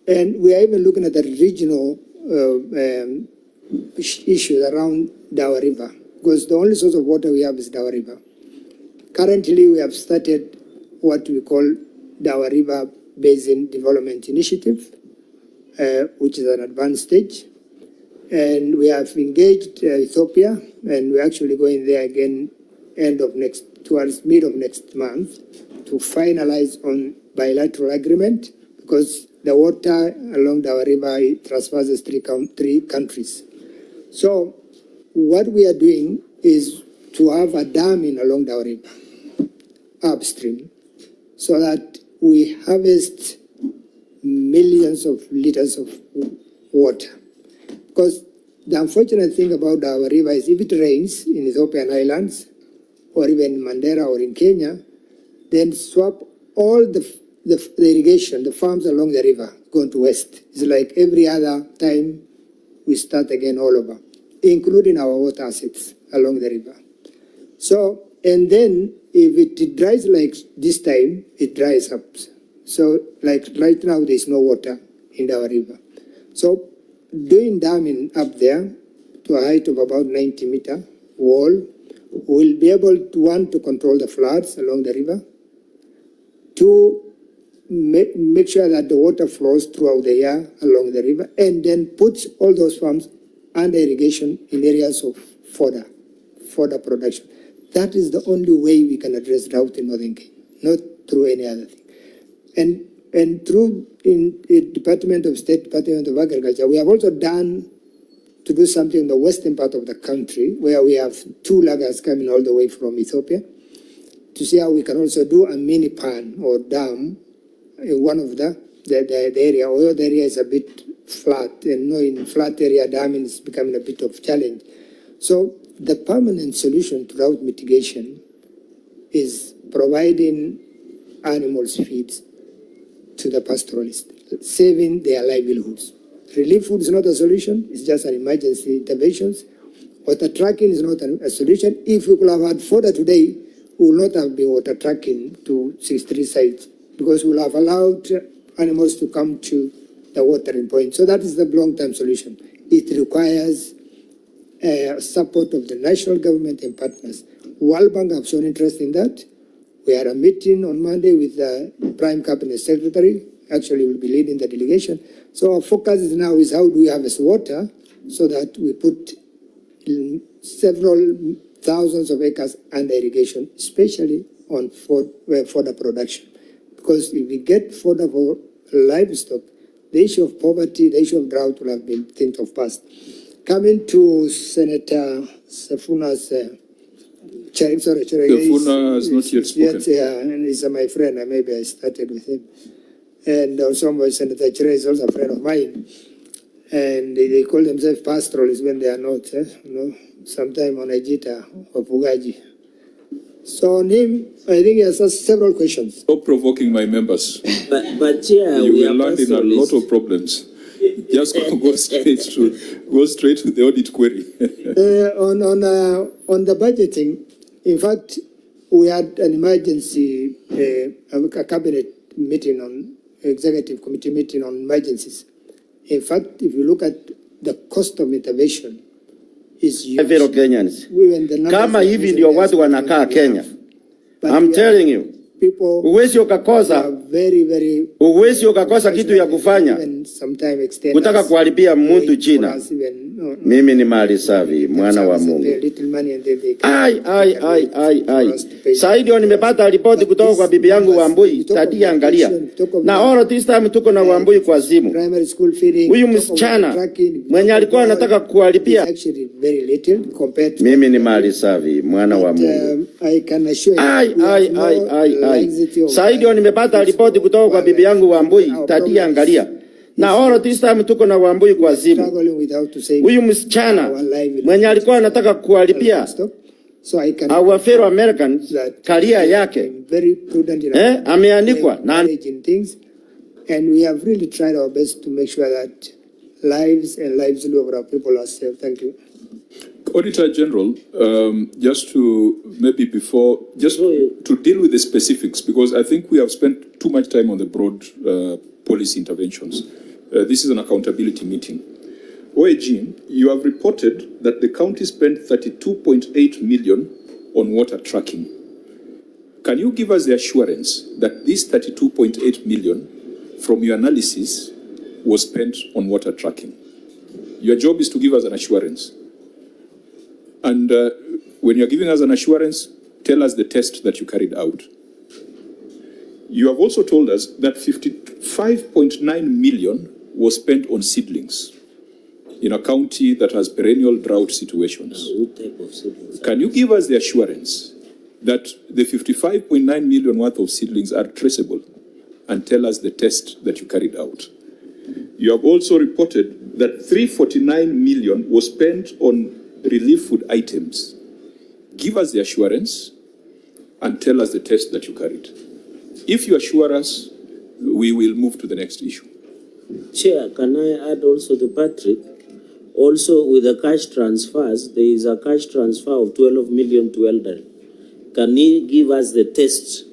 and we are even looking at the regional issues around Dawa River, because the only source of water we have is Dawa River. Currently, we have started what we call Dawa River Basin Development Initiative, which is an advanced stage. And we have engaged Ethiopia, and we're actually going there again towards mid of next month to finalize on bilateral agreement, because the water along Dawa River traverses three countries. So what we are doing is to have a damming along Dawa River upstream, so that we harvest millions of liters of water. Because the unfortunate thing about Dawa River is if it rains in Ethiopian Highlands, or even in Madera or in Kenya, then swap all the irrigation, the farms along the river, going to waste. It's like every other time we start again all over, including our water assets along the river. So, and then if it dries like this time, it dries up. So like right now, there's no water in our river. So doing damming up there to a height of about 90-meter wall will be able to, one, to control the floods along the river, two, make sure that the water flows throughout the year along the river, and then put all those farms under irrigation in areas of fodder production. That is the only way we can address drought in northern Kenya, not through any other thing. And through in Department of State, Department of Agriculture, we have also done to do something in the western part of the country, where we have 2 lagers coming all the way from Ethiopia, to see how we can also do a mini pan or dam in one of the area, although the area is a bit flat, and in flat area damming is becoming a bit of challenge. So the permanent solution to drought mitigation is providing animals feeds to the pastoralists, saving their livelihoods. Relief food is not a solution, it's just an emergency interventions. Water tracking is not a solution. If we could have had fodder today, we would not have been water tracking to 63 sites because we will have allowed animals to come to the watering point. So that is the long-term solution. It requires support of the national government and partners. World Bank have shown interest in that. We had a meeting on Monday with the Prime Cabinet Secretary. Actually, will be leading the delegation. So our focus now is how do we harvest water so that we put several thousands of acres under irrigation, especially on fodder production. Because if we get fodder for livestock, the issue of poverty, the issue of drought will have been think of past. Coming to Senator Sefuna's Sefuna has not yet spoken. Yeah, and he's my friend. Maybe I started with him. And also Senator Chere is also a friend of mine. And they call themselves pastoralists when they are not, sometime on Ajita or Pugaji. So on him, I think he has asked several questions. Stop provoking my members. But Chair, You we will are land in a lot of problems. Just go straight to the audit query. On the budgeting, in fact, we had an emergency, a cabinet meeting on executive committee meeting on emergencies. In fact, if you look at the cost of intervention, is huge. Fellow Kenyans. When the numbers Kama are hivi using ndio less watu wanakaa than Kenya. But I'm we telling you. people Uwezi are ukakosa, very, very uwezi ukakosa kitu ya kufanya. even sometime extend Kutaka us, kuharibia mtu wait for jina. us even, Mimi ni mali safi, mwana wa Pay Mungu. a little money and then they Sasa ndio nimepata ripoti kutoka kwa bibi yangu Wambui, tadia angalia. Na all this time tuko na Wambui kwa simu. primary school feeding. Huyu msichana mwenye alikuwa anataka kuharibia. Actually very little compared to Mimi ni mali safi, mwana wa Mungu. I can assure you we have no laxity of- Sasa ndio nimepata ripoti kutoka kwa bibi yangu Wambui, tadia angalia. Na all this time tuko na Wambui kwa simu. struggling with how to say Huyu msichana mwenye alikuwa anataka kuharibia so I can our fellow Americans career yake, I'm very prudent in ameandikwa na managing things, and we have really tried our best to make sure that lives and lives of our people are safe. Thank you. Auditor General, just to maybe before, just to deal with the specifics, because I think we have spent too much time on the broad policy interventions. This is an accountability meeting. OAG, you have reported that the county spent 32.8 million on water tracking. Can you give us the assurance that this 32.8 million from your analysis was spent on water tracking? Your job is to give us an assurance. And when you're giving us an assurance, tell us the test that you carried out. You have also told us that 55.9 million was spent on seedlings in a county that has perennial drought situations. What type of seedlings? Can you give us the assurance that the 55.9 million worth of seedlings are traceable, and tell us the test that you carried out? You have also reported that 349 million was spent on relief food items. Give us the assurance and tell us the test that you carried. If you assure us, we will move to the next issue. Chair, can I add also to Patrick? Also, with the cash transfers, there is a cash transfer of 12 million to elderly. Can he give us the test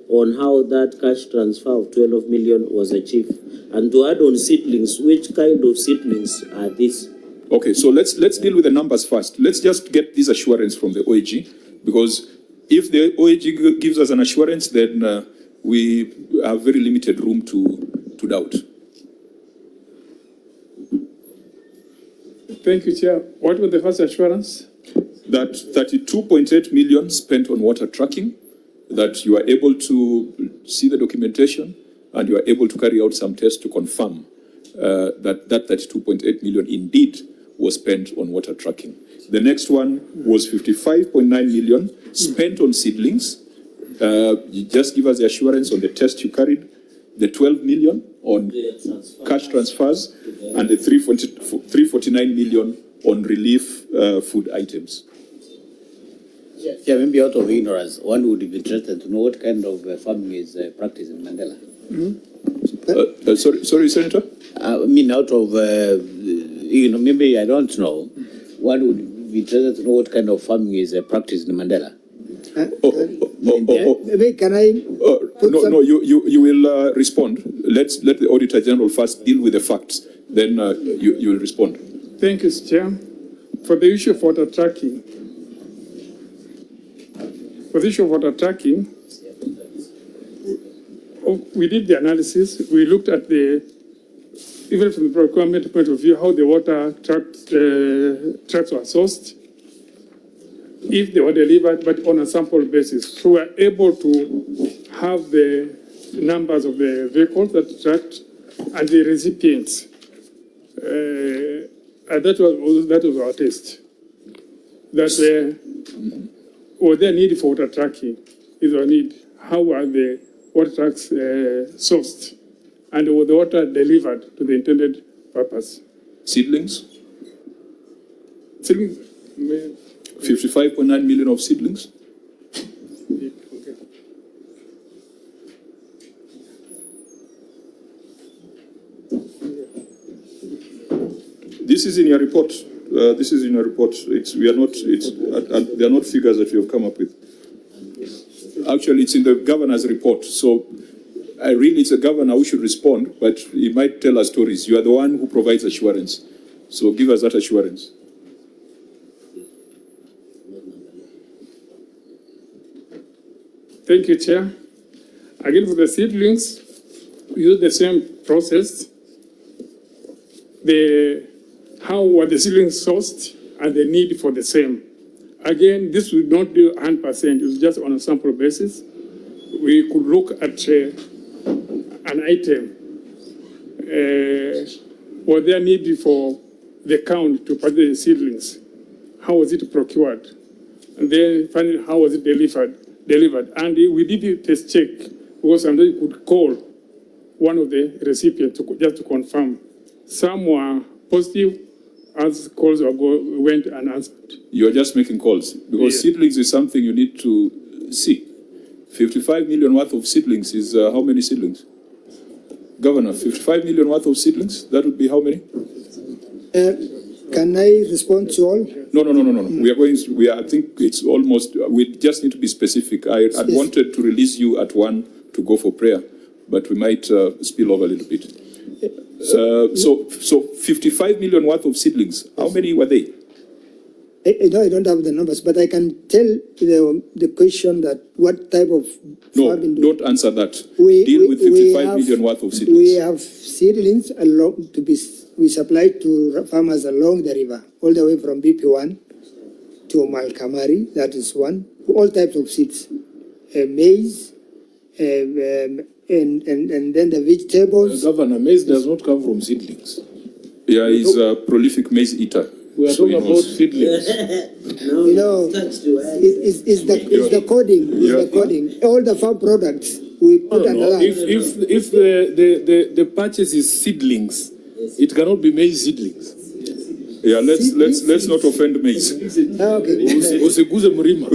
on how that cash transfer of 12 million was achieved? And to add on seedlings, which kind of seedlings are these? Okay, so let's deal with the numbers first. Let's just get this assurance from the OAG, because if the OAG gives us an assurance, then we have very limited room to doubt. Thank you, Chair. What was the first assurance? That 32.8 million spent on water tracking, that you are able to see the documentation and you are able to carry out some tests to confirm that 32.8 million indeed was spent on water tracking. The next one was 55.9 million spent on seedlings. You just give us the assurance on the test you carried, the 12 million on cash transfers, and the 349 million on relief food items. Yeah, maybe out of ignorance, one would be interested to know what kind of farming is practiced in Mandela. Sorry, Senator? I mean, out of, maybe I don't know, one would be interested to know what kind of farming is practiced in Mandela. Maybe can I? No, you will respond. Let the Auditor General first deal with the facts, then you will respond. Thank you, Chair. For the issue of water tracking, we did the analysis. We looked at even from the procurement point of view, how the water tracks were sourced, if they were delivered, but on a sample basis. So we are able to have the numbers of the vehicles that tracked and the recipients. And that was our test. That was there need for water tracking? Is there a need? How are the water tracks sourced? And was the water delivered to the intended purpose? Seedlings? Seedlings? 55.9 million of seedlings? Okay. This is in your report. This is in your report. They are not figures that you have come up with. Actually, it's in the governor's report. So, really, it's the governor who should respond, but he might tell us stories. You are the one who provides assurance. So, give us that assurance. Thank you, Chair. Again, for the seedlings, we use the same process. How were the seedlings sourced and the need for the same. Again, this would not do 100%. It's just on a sample basis. We could look at an item. Was there need for the count to purchase the seedlings? How was it procured? And then finally, how was it delivered? And we did a test check because somebody could call one of the recipients just to confirm. Some were positive, as calls went unanswered. You are just making calls because seedlings is something you need to see. 55 million worth of seedlings is how many seedlings? Governor, 55 million worth of seedlings? That would be how many? Can I respond to all? No. I think it's almost, we just need to be specific. I wanted to release you at 1 to go for prayer, but we might spill over a little bit. So 55 million worth of seedlings, how many were they? I don't have the numbers, but I can tell the question that what type of farming don't answer that. Deal with 55 million worth of seedlings. We have seedlings we supply to farmers along the river, all the way from BP1 to Malkamari, that is one. All types of seeds, maize, and then the vegetables. Governor, maize does not come from seedlings. Yeah, he's a prolific maize eater. We are talking about seedlings. It's the coding. It's the coding. All the farm products we put under that. If the purchase is seedlings, it cannot be maize seedlings. Yeah, let's not offend maize. Usiguze mlima.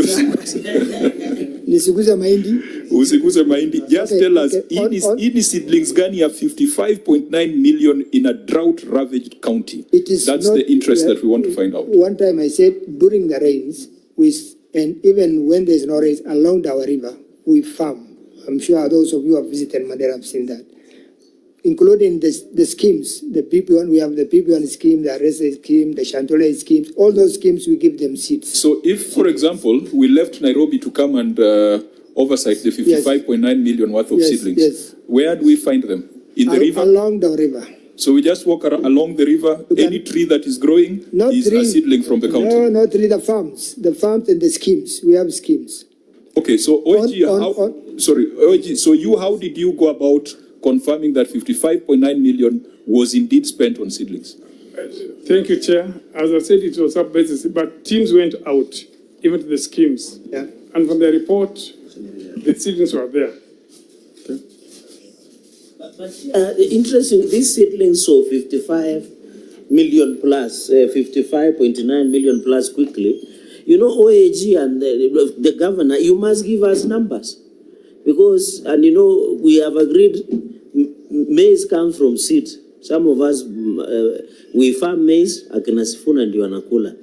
Nisiguze mahindi. Usiguze mahindi. Just tell us, ini seedlings gani ya 55.9 million in a drought-ravaged county? That's the interest that we want to find out. One time I said, during the rains, and even when there's no rains, along our river, we farm. I'm sure those of you who have visited Madera have seen that. Including the schemes, the PP1, we have the PP1 scheme, the RSA scheme, the Chantole schemes, all those schemes, we give them seeds. So if, for example, we left Nairobi to come and oversight the 55.9 million worth of seedlings, where do we find them? In the river? Along the river. So we just walk along the river, any tree that is growing is a seedling from the county? No, not really, the farms and the schemes, we have schemes. Okay, so OG, so how did you go about confirming that 55.9 million was indeed spent on seedlings? Thank you, Chair. As I said, it was up basis, but teams went out, even to the schemes. Yeah. And from the report, the seedlings were there. Okay. But interesting, these seedlings saw 55 million plus, 55.9 million plus quickly. You know, OAG and the governor, you must give us numbers. Because, and you know, we have agreed maize comes from seed. Some of us, we farm maize, akina Sifuna ndio wanakula.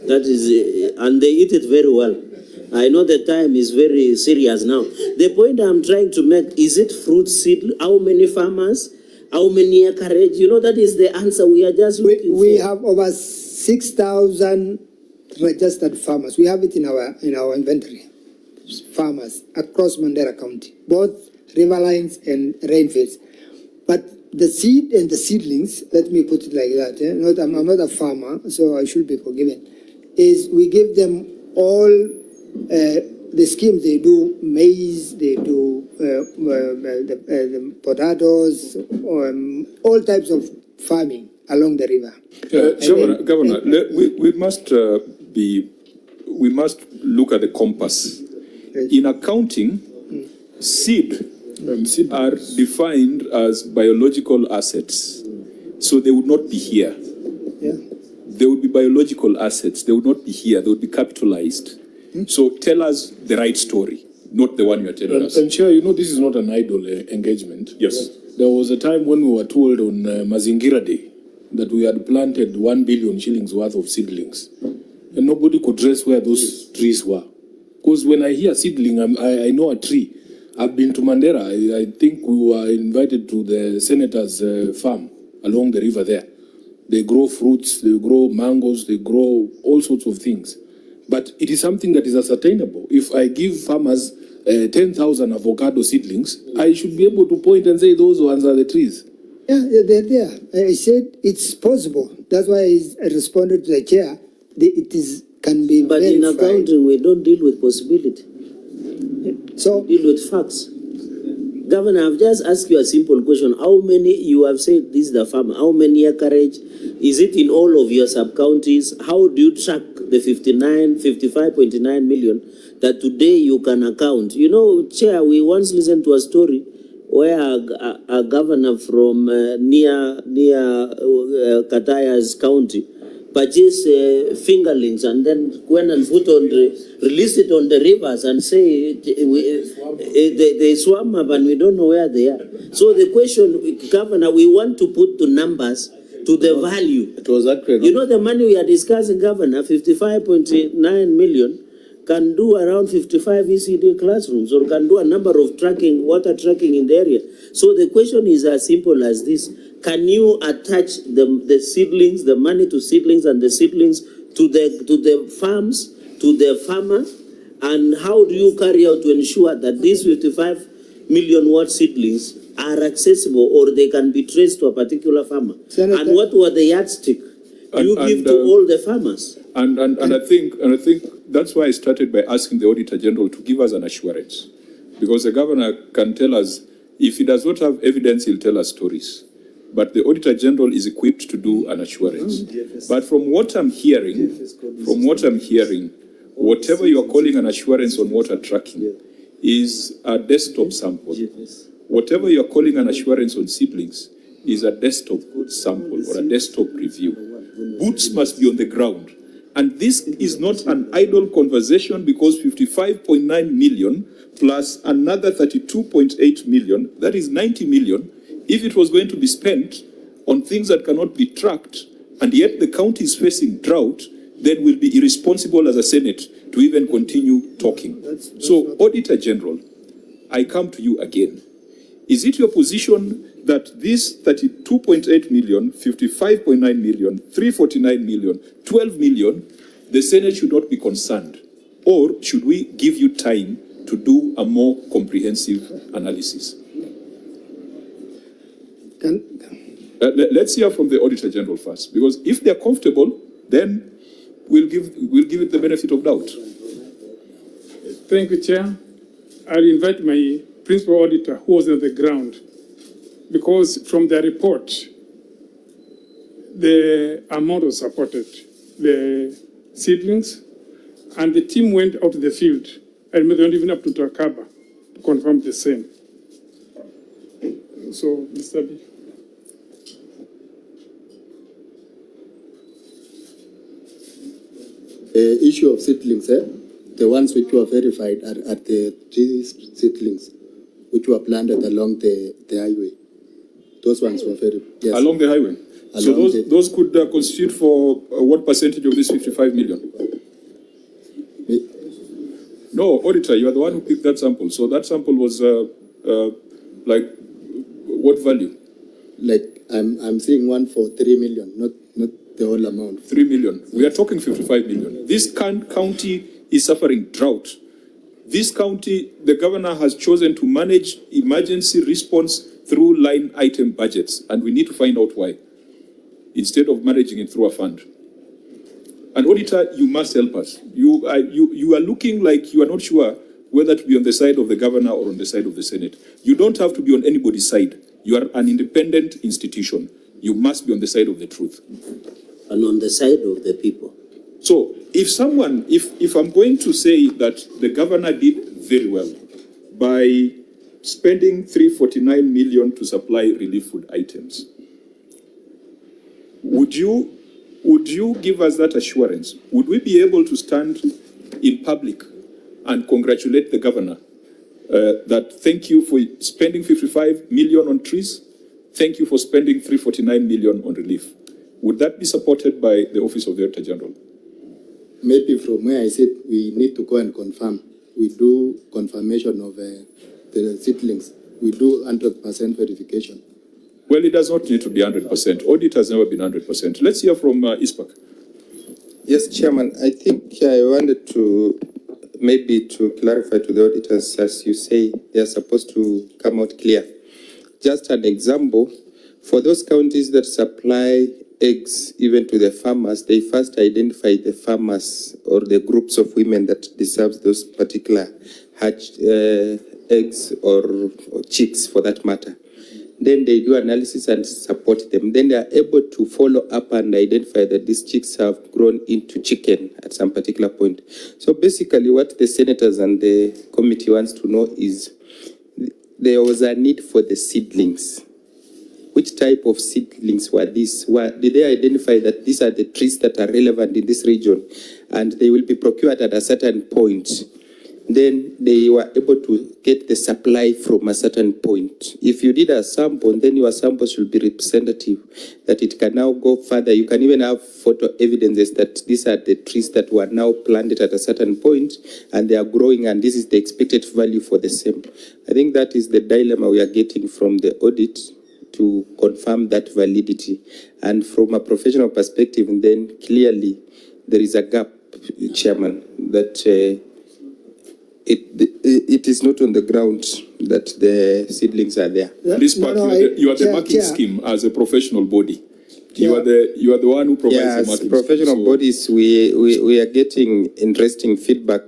That is, and they eat it very well. I know the time is very serious now. The point I'm trying to make, is it fruit seed? How many farmers? How many acreage? You know, that is the answer we are just looking for. We have over 6,000 registered farmers. We have it in our inventory. Farmers across Madera County, both riverlines and rainfields. But the seed and the seedlings, let me put it like that, I'm not a farmer, so I should be forgiven, is we give them all the schemes. They do maize, they do the potatoes, all types of farming along the river. Governor, we must look at the compass. In accounting, seed are defined as biological assets. So they would not be here. Yeah. They would be biological assets. They would not be here. They would be capitalized. So tell us the right story, not the one you are telling us. And Chair, you know, this is not an idle engagement. Yes. There was a time when we were told on Mazingira Day that we had planted 1 billion shillings worth of seedlings. And nobody could trace where those trees were. Because when I hear seedling, I know a tree. I've been to Madera. I think we were invited to the senator's farm along the river there. They grow fruits, they grow mangoes, they grow all sorts of things. But it is something that is ascertainable. If I give farmers 10,000 avocado seedlings, I should be able to point and say those ones are the trees. Yeah, they're there. I said it's possible. That's why I responded to the chair. Can be But verified. in accounting, we don't deal with possibility. So We deal with facts. Governor, I've just asked you a simple question. How many, you have said this is the farm, how many acreage? Is it in all of your sub-counties? How do you track the 55.9 million that today you can account? You know, Chair, we once listened to a story where a governor from near Kataya's county purchase fingerlings and then went and release it on the rivers and say they swam up and we don't know where they are. So the question, Governor, we want to put the numbers to the value. It was accurate. You know the money we are discussing, Governor, 55.9 million can do around 55 ECD classrooms or can do a number of water tracking in the area. So the question is as simple as this. Can you attach the seedlings, the money to seedlings and the seedlings to the farms, to the farmer? And how do you carry out to ensure that these 55 million watt seedlings are accessible or they can be traced to a particular farmer? Senator, and what were the yardstick you give to all the farmers? And I think that's why I started by asking the Auditor General to give us an assurance. Because the governor can tell us, if he does not have evidence, he'll tell us stories. But the Auditor General is equipped to do an assurance. But from what I'm hearing, whatever you are calling an assurance on water tracking is a desktop sample. Whatever you are calling an assurance on seedlings is a desktop sample or a desktop review. Boots must be on the ground. And this is not an idle conversation because 55.9 million plus another 32.8 million, that is 90 million, if it was going to be spent on things that cannot be tracked, and yet the county is facing drought, then we'll be irresponsible as a Senate to even continue talking. So, Auditor General, I come to you again. Is it your position that this 32.8 million, 55.9 million, 349 million, 12 million, the Senate should not be concerned? Or should we give you time to do a more comprehensive analysis? Let's hear from the Auditor General first, because if they're comfortable, then we'll give it the benefit of doubt. Thank you, Chair. I'll invite my principal auditor who was on the ground, because from the report, the amount was supported, the seedlings, and the team went out to the field, and they went even up to Takaba to confirm the same. So, Mr. B. issue of seedlings, the ones which were verified are the 3 seedlings which were planted along the highway. Those ones were very, yes. Along the highway. So Along those could constitute for what percentage of this 55 million? No, auditor, you are the one who picked that sample. So that sample was like what value? Like I'm seeing one for 3 million, not the whole amount. 3 million. We are talking 55 million. This county is suffering drought. This county, the governor has chosen to manage emergency response through line item budgets, and we need to find out why, instead of managing it through a fund. And auditor, you must help us. You are looking like you are not sure whether to be on the side of the governor or on the side of the Senate. You don't have to be on anybody's side. You are an independent institution. You must be on the side of the truth. And on the side of the people. So if I'm going to say that the governor did very well by spending 349 million to supply relief food items, would you give us that assurance? Would we be able to stand in public and congratulate the governor that thank you for spending 55 million on trees, thank you for spending 349 million on relief? Would that be supported by the Office of the Auditor General? Maybe from where I said we need to go and confirm. We do confirmation of the seedlings. We do 100% verification. Well, it does not need to be 100%. Audit has never been 100%. Let's hear from ISPAC. Yes, Chairman. I think I wanted to maybe to clarify to the auditors, as you say, they are supposed to come out clear. Just an example, for those counties that supply eggs even to the farmers, they first identify the farmers or the groups of women that deserve those particular hatched eggs or chicks for that matter. Then they do analysis and support them. Then they are able to follow up and identify that these chicks have grown into chicken at some particular point. So basically what the senators and the committee wants to know is there was a need for the seedlings. Which type of seedlings were these? Did they identify that these are the trees that are relevant in this region and they will be procured at a certain point? Then they were able to get the supply from a certain point. If you did a sample, then your sample should be representative, that it can now go further. You can even have photo evidences that these are the trees that were now planted at a certain point and they are growing and this is the expected value for the same. I think that is the dilemma we are getting from the audit to confirm that validity. And from a professional perspective, then clearly there is a gap, Chairman, that it is not on the ground that the seedlings are there. This part, you are the marking scheme as a professional body. You are the one who provides the marking professional bodies, we are getting interesting feedback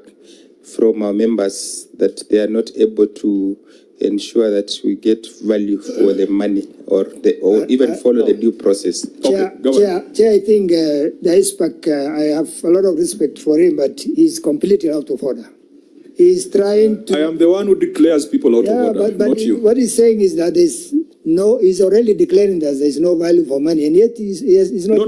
from our members that they are not able to ensure that we get value for the money or even follow the due process. Chair, I think the ISPAC, I have a lot of respect for him, but he's completely out of order. He's trying to... I am the one who declares people out of order, but not you. What he's saying is that he's already declaring that there's no value for money, and yet he's not...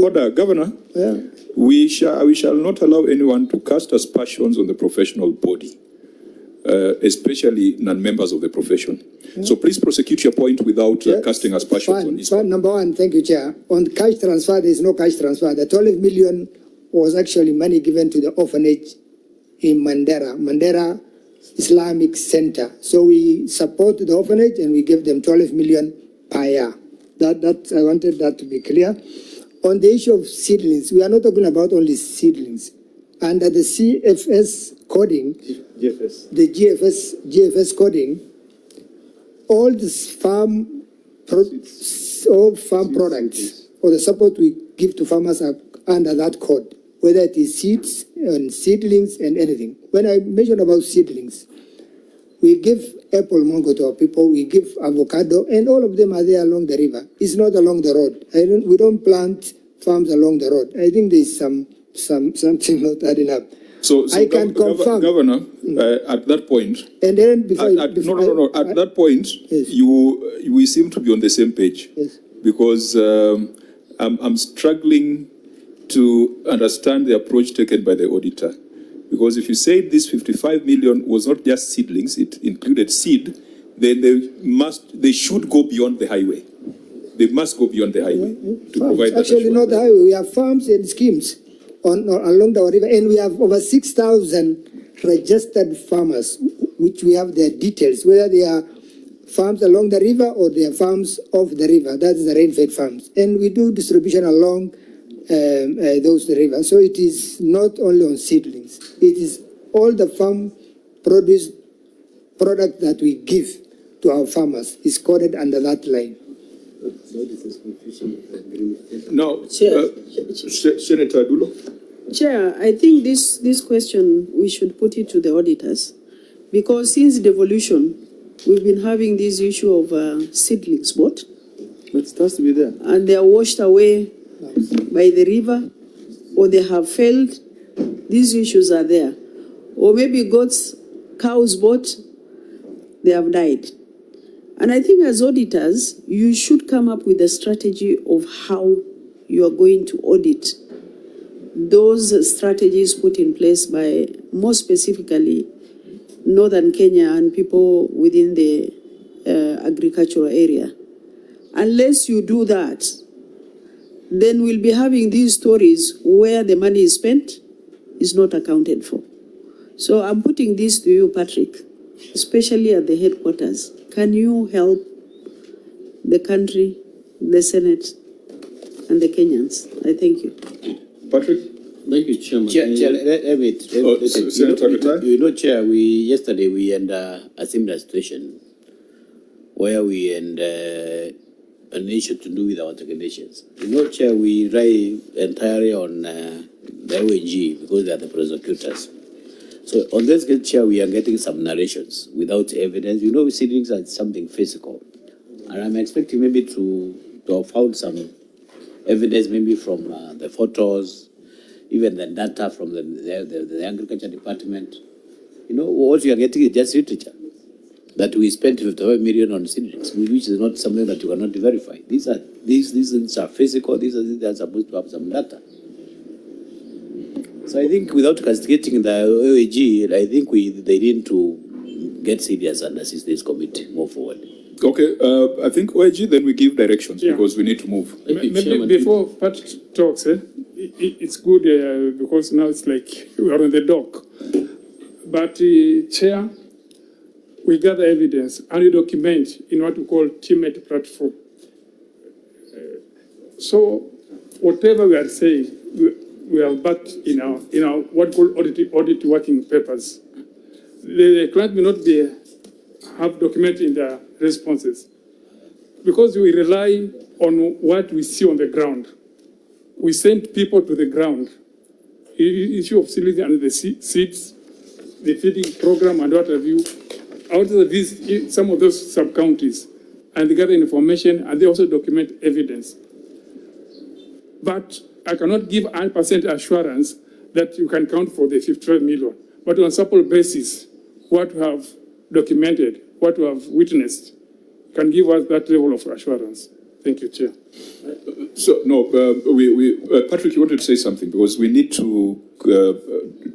Order, Governor. Yeah. We shall not allow anyone to cast aspersions on the professional body, especially non-members of the profession. Yeah. So please prosecute your point without casting aspersions on this. Number one, thank you, Chair. On cash transfer, there is no cash transfer. The 12 million was actually money given to the orphanage in Madera Islamic Center. So we support the orphanage and we give them 12 million per year. That I wanted that to be clear. On the issue of seedlings, we are not talking about only seedlings. Under the CFS coding, the GFS coding, all the farm products or the support we give to farmers are under that code, whether it is seeds and seedlings and anything. When I mentioned about seedlings, we give apple mango to our people, we give avocado, and all of them are there along the river. It's not along the road. We don't plant farms along the road. I think there's something not adding up. So I can confirm, Governor, at that point, and then at that point, yes. we seem to be on the same page, yes. because I'm struggling to understand the approach taken by the auditor. Because if you say this 55 million was not just seedlings, it included seed, then they should go beyond the highway. They must go beyond the highway to provide that Actually, not the highway. We have farms and schemes along the river, and we have over 6,000 registered farmers, which we have their details, whether they are farms along the river or they are farms off the river. That is the rain-fed farms. And we do distribution along those rivers. So it is not only on seedlings. It is all the farm produce product that we give to our farmers is coded under that line. Now, Senator Adulo. Chair, I think this question, we should put it to the auditors. Because since devolution, we've been having this issue of seedlings bought. But it has to be there. And they are washed away by the river, or they have failed. These issues are there. Or maybe goats, cows bought, they have died. And I think as auditors, you should come up with a strategy of how you are going to audit those strategies put in place by, more specifically, northern Kenya and people within the agricultural area. Unless you do that, then we'll be having these stories where the money is spent is not accounted for. So I'm putting this to you, Patrick, especially at the headquarters. Can you help the country, the Senate, and the Kenyans? I thank you. Patrick? Thank you, Chairman. Senator Gatai? You know, Chair, yesterday we had a similar situation where we had an issue to do with our technicians. You know, Chair, we rely entirely on the OAG because they are the prosecutors. So on this case, Chair, we are getting some narrations without evidence. You know, seedlings are something physical. And I'm expecting maybe to have found some evidence maybe from the photos, even the data from the agriculture department. You know, what you are getting is just literature. That we spent 55 million on seedlings, which is not something that you cannot verify. These things are physical, these are supposed to have some data. So I think without castigating the OAG, I think they need to get serious and assist this committee move forward. Okay, I think OAG, then we give directions because we need to move. Maybe before Pat talks, it's good because now it's like we are on the dock. But Chair, we gather evidence and we document in what we call teammate platform. So whatever we are saying, we are backed in our what we call audit working papers. The client may not have documented in their responses because we rely on what we see on the ground. We send people to the ground. Issue of facility and the seeds, the feeding program and what have you. Out of these, some of those sub-counties, and they gather information and they also document evidence. But I cannot give 100% assurance that you can count for the 55 million. But on a sample basis, what we have documented, what we have witnessed, can give us that level of assurance. Thank you, Chair. So, no, Patrick, you wanted to say something because we need to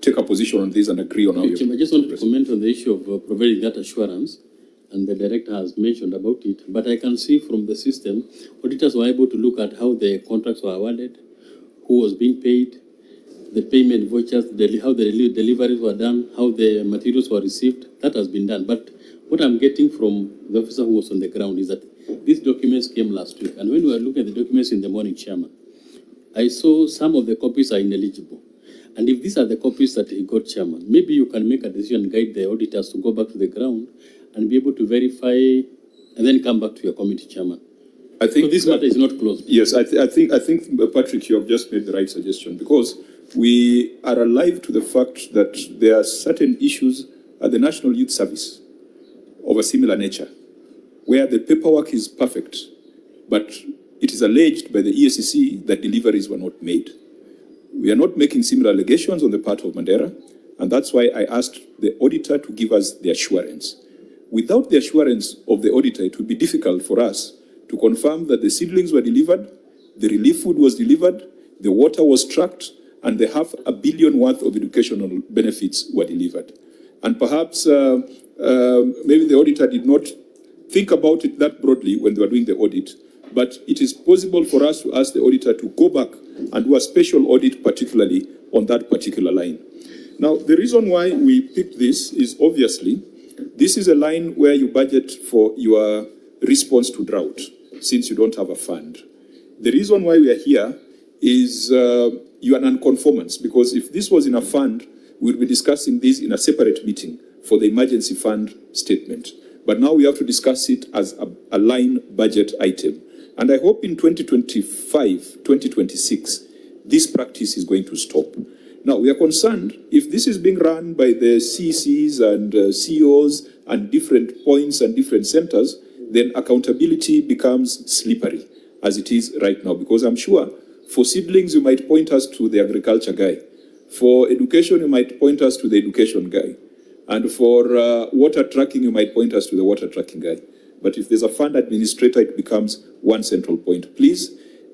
take a position on this and agree on how you... I just wanted to comment on the issue of providing that assurance, and the director has mentioned about it. But I can see from the system, auditors were able to look at how the contracts were awarded, who was being paid, the payment vouchers, how the deliveries were done, how the materials were received. That has been done. But what I'm getting from the officer who was on the ground is that these documents came last week. And when we were looking at the documents in the morning, Chairman, I saw some of the copies are ineligible. And if these are the copies that he got, Chairman, maybe you can make a decision and guide the auditors to go back to the ground and be able to verify and then come back to your committee, Chairman. I think so this matter is not closed. Yes, I think, Patrick, you have just made the right suggestion because we are alive to the fact that there are certain issues at the National Youth Service of a similar nature where the paperwork is perfect, but it is alleged by the EACC that deliveries were not made. We are not making similar allegations on the part of Madera, and that's why I asked the auditor to give us the assurance. Without the assurance of the auditor, it would be difficult for us to confirm that the seedlings were delivered, the relief food was delivered, the water was tracked, and the $500 million worth of educational benefits were delivered. And perhaps maybe the auditor did not think about it that broadly when they were doing the audit, but it is possible for us to ask the auditor to go back and do a special audit, particularly on that particular line. Now, the reason why we picked this is obviously, this is a line where you budget for your response to drought, since you don't have a fund. The reason why we are here is you are non-conformance, because if this was in a fund, we'll be discussing this in a separate meeting for the emergency fund statement. But now we have to discuss it as a line budget item. And I hope in 2025, 2026, this practice is going to stop. Now, we are concerned if this is being run by the CCs and CEOs and different points and different centers, then accountability becomes slippery, as it is right now. Because I'm sure for seedlings, you might point us to the agriculture guy. For education, you might point us to the education guy. And for water tracking, you might point us to the water tracking guy. But if there's a fund administrator, it becomes one central point. Please,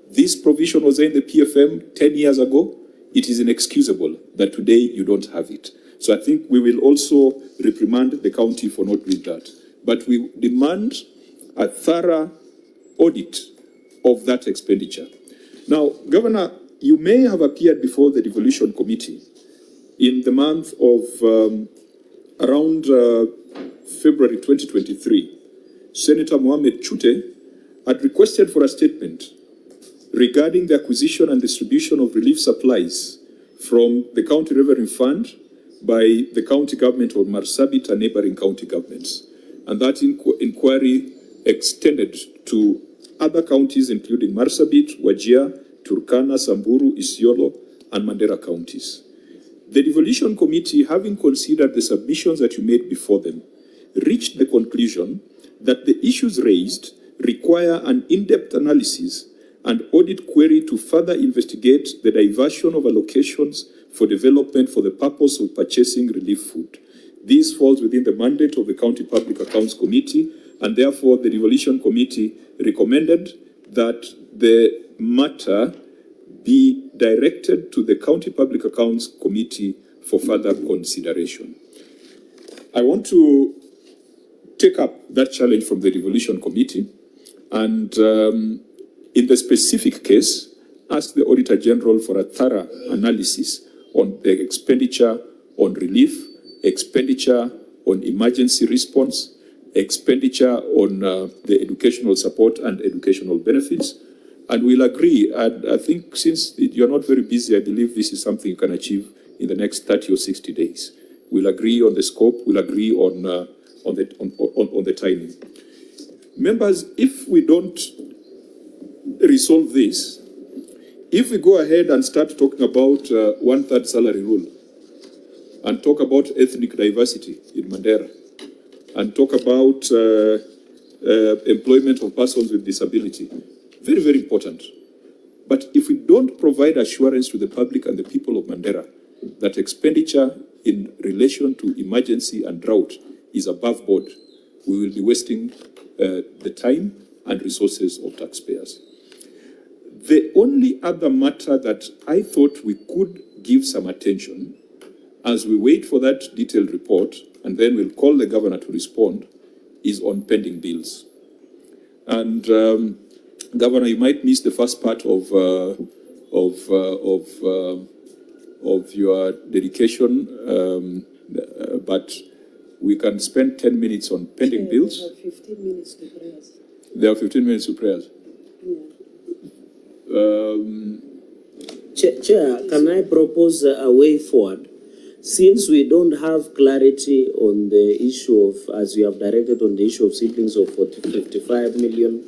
this provision was in the PFM 10 years ago. It is inexcusable that today you don't have it. So I think we will also reprimand the county for not doing that. But we demand a thorough audit of that expenditure. Now, Governor, you may have appeared before the devolution committee in the month of around February 2023. Senator Mohamed Chute had requested for a statement regarding the acquisition and distribution of relief supplies from the County Revenue Fund by the county government of Marsabit and neighboring county governments. And that inquiry extended to other counties, including Marsabit, Wajir, Turkana, Samburu, Isiolo, and Madera counties. The devolution committee, having considered the submissions that you made before them, reached the conclusion that the issues raised require an in-depth analysis and audit query to further investigate the diversion of allocations for development for the purpose of purchasing relief food. This falls within the mandate of the County Public Accounts Committee, and therefore the devolution committee recommended that the matter be directed to the County Public Accounts Committee for further consideration. I want to take up that challenge from the devolution committee and in the specific case, ask the Auditor General for a thorough analysis on the expenditure on relief, expenditure on emergency response, expenditure on the educational support and educational benefits. And we'll agree, and I think since you're not very busy, I believe this is something you can achieve in the next 30 or 60 days. We'll agree on the scope, we'll agree on the timing. Members, if we don't resolve this, if we go ahead and start talking about one-third salary rule, and talk about ethnic diversity in Madera, and talk about employment of persons with disability, very, very important. But if we don't provide assurance to the public and the people of Madera that expenditure in relation to emergency and drought is above board, we will be wasting the time and resources of taxpayers. The only other matter that I thought we could give some attention as we wait for that detailed report, and then we'll call the governor to respond, is on pending bills. And Governor, you might miss the first part of your dedication, but we can spend 10 minutes on pending bills. There are 15 minutes to prayers. There are 15 minutes to prayers. Chair, can I propose a way forward? Since we don't have clarity on the issue of, as you have directed on the issue of seedlings of 55 million,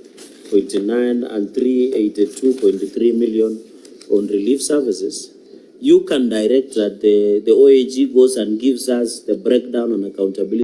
29 and 382.3 million on relief services, you can direct that the OAG goes and gives us the breakdown on accountability.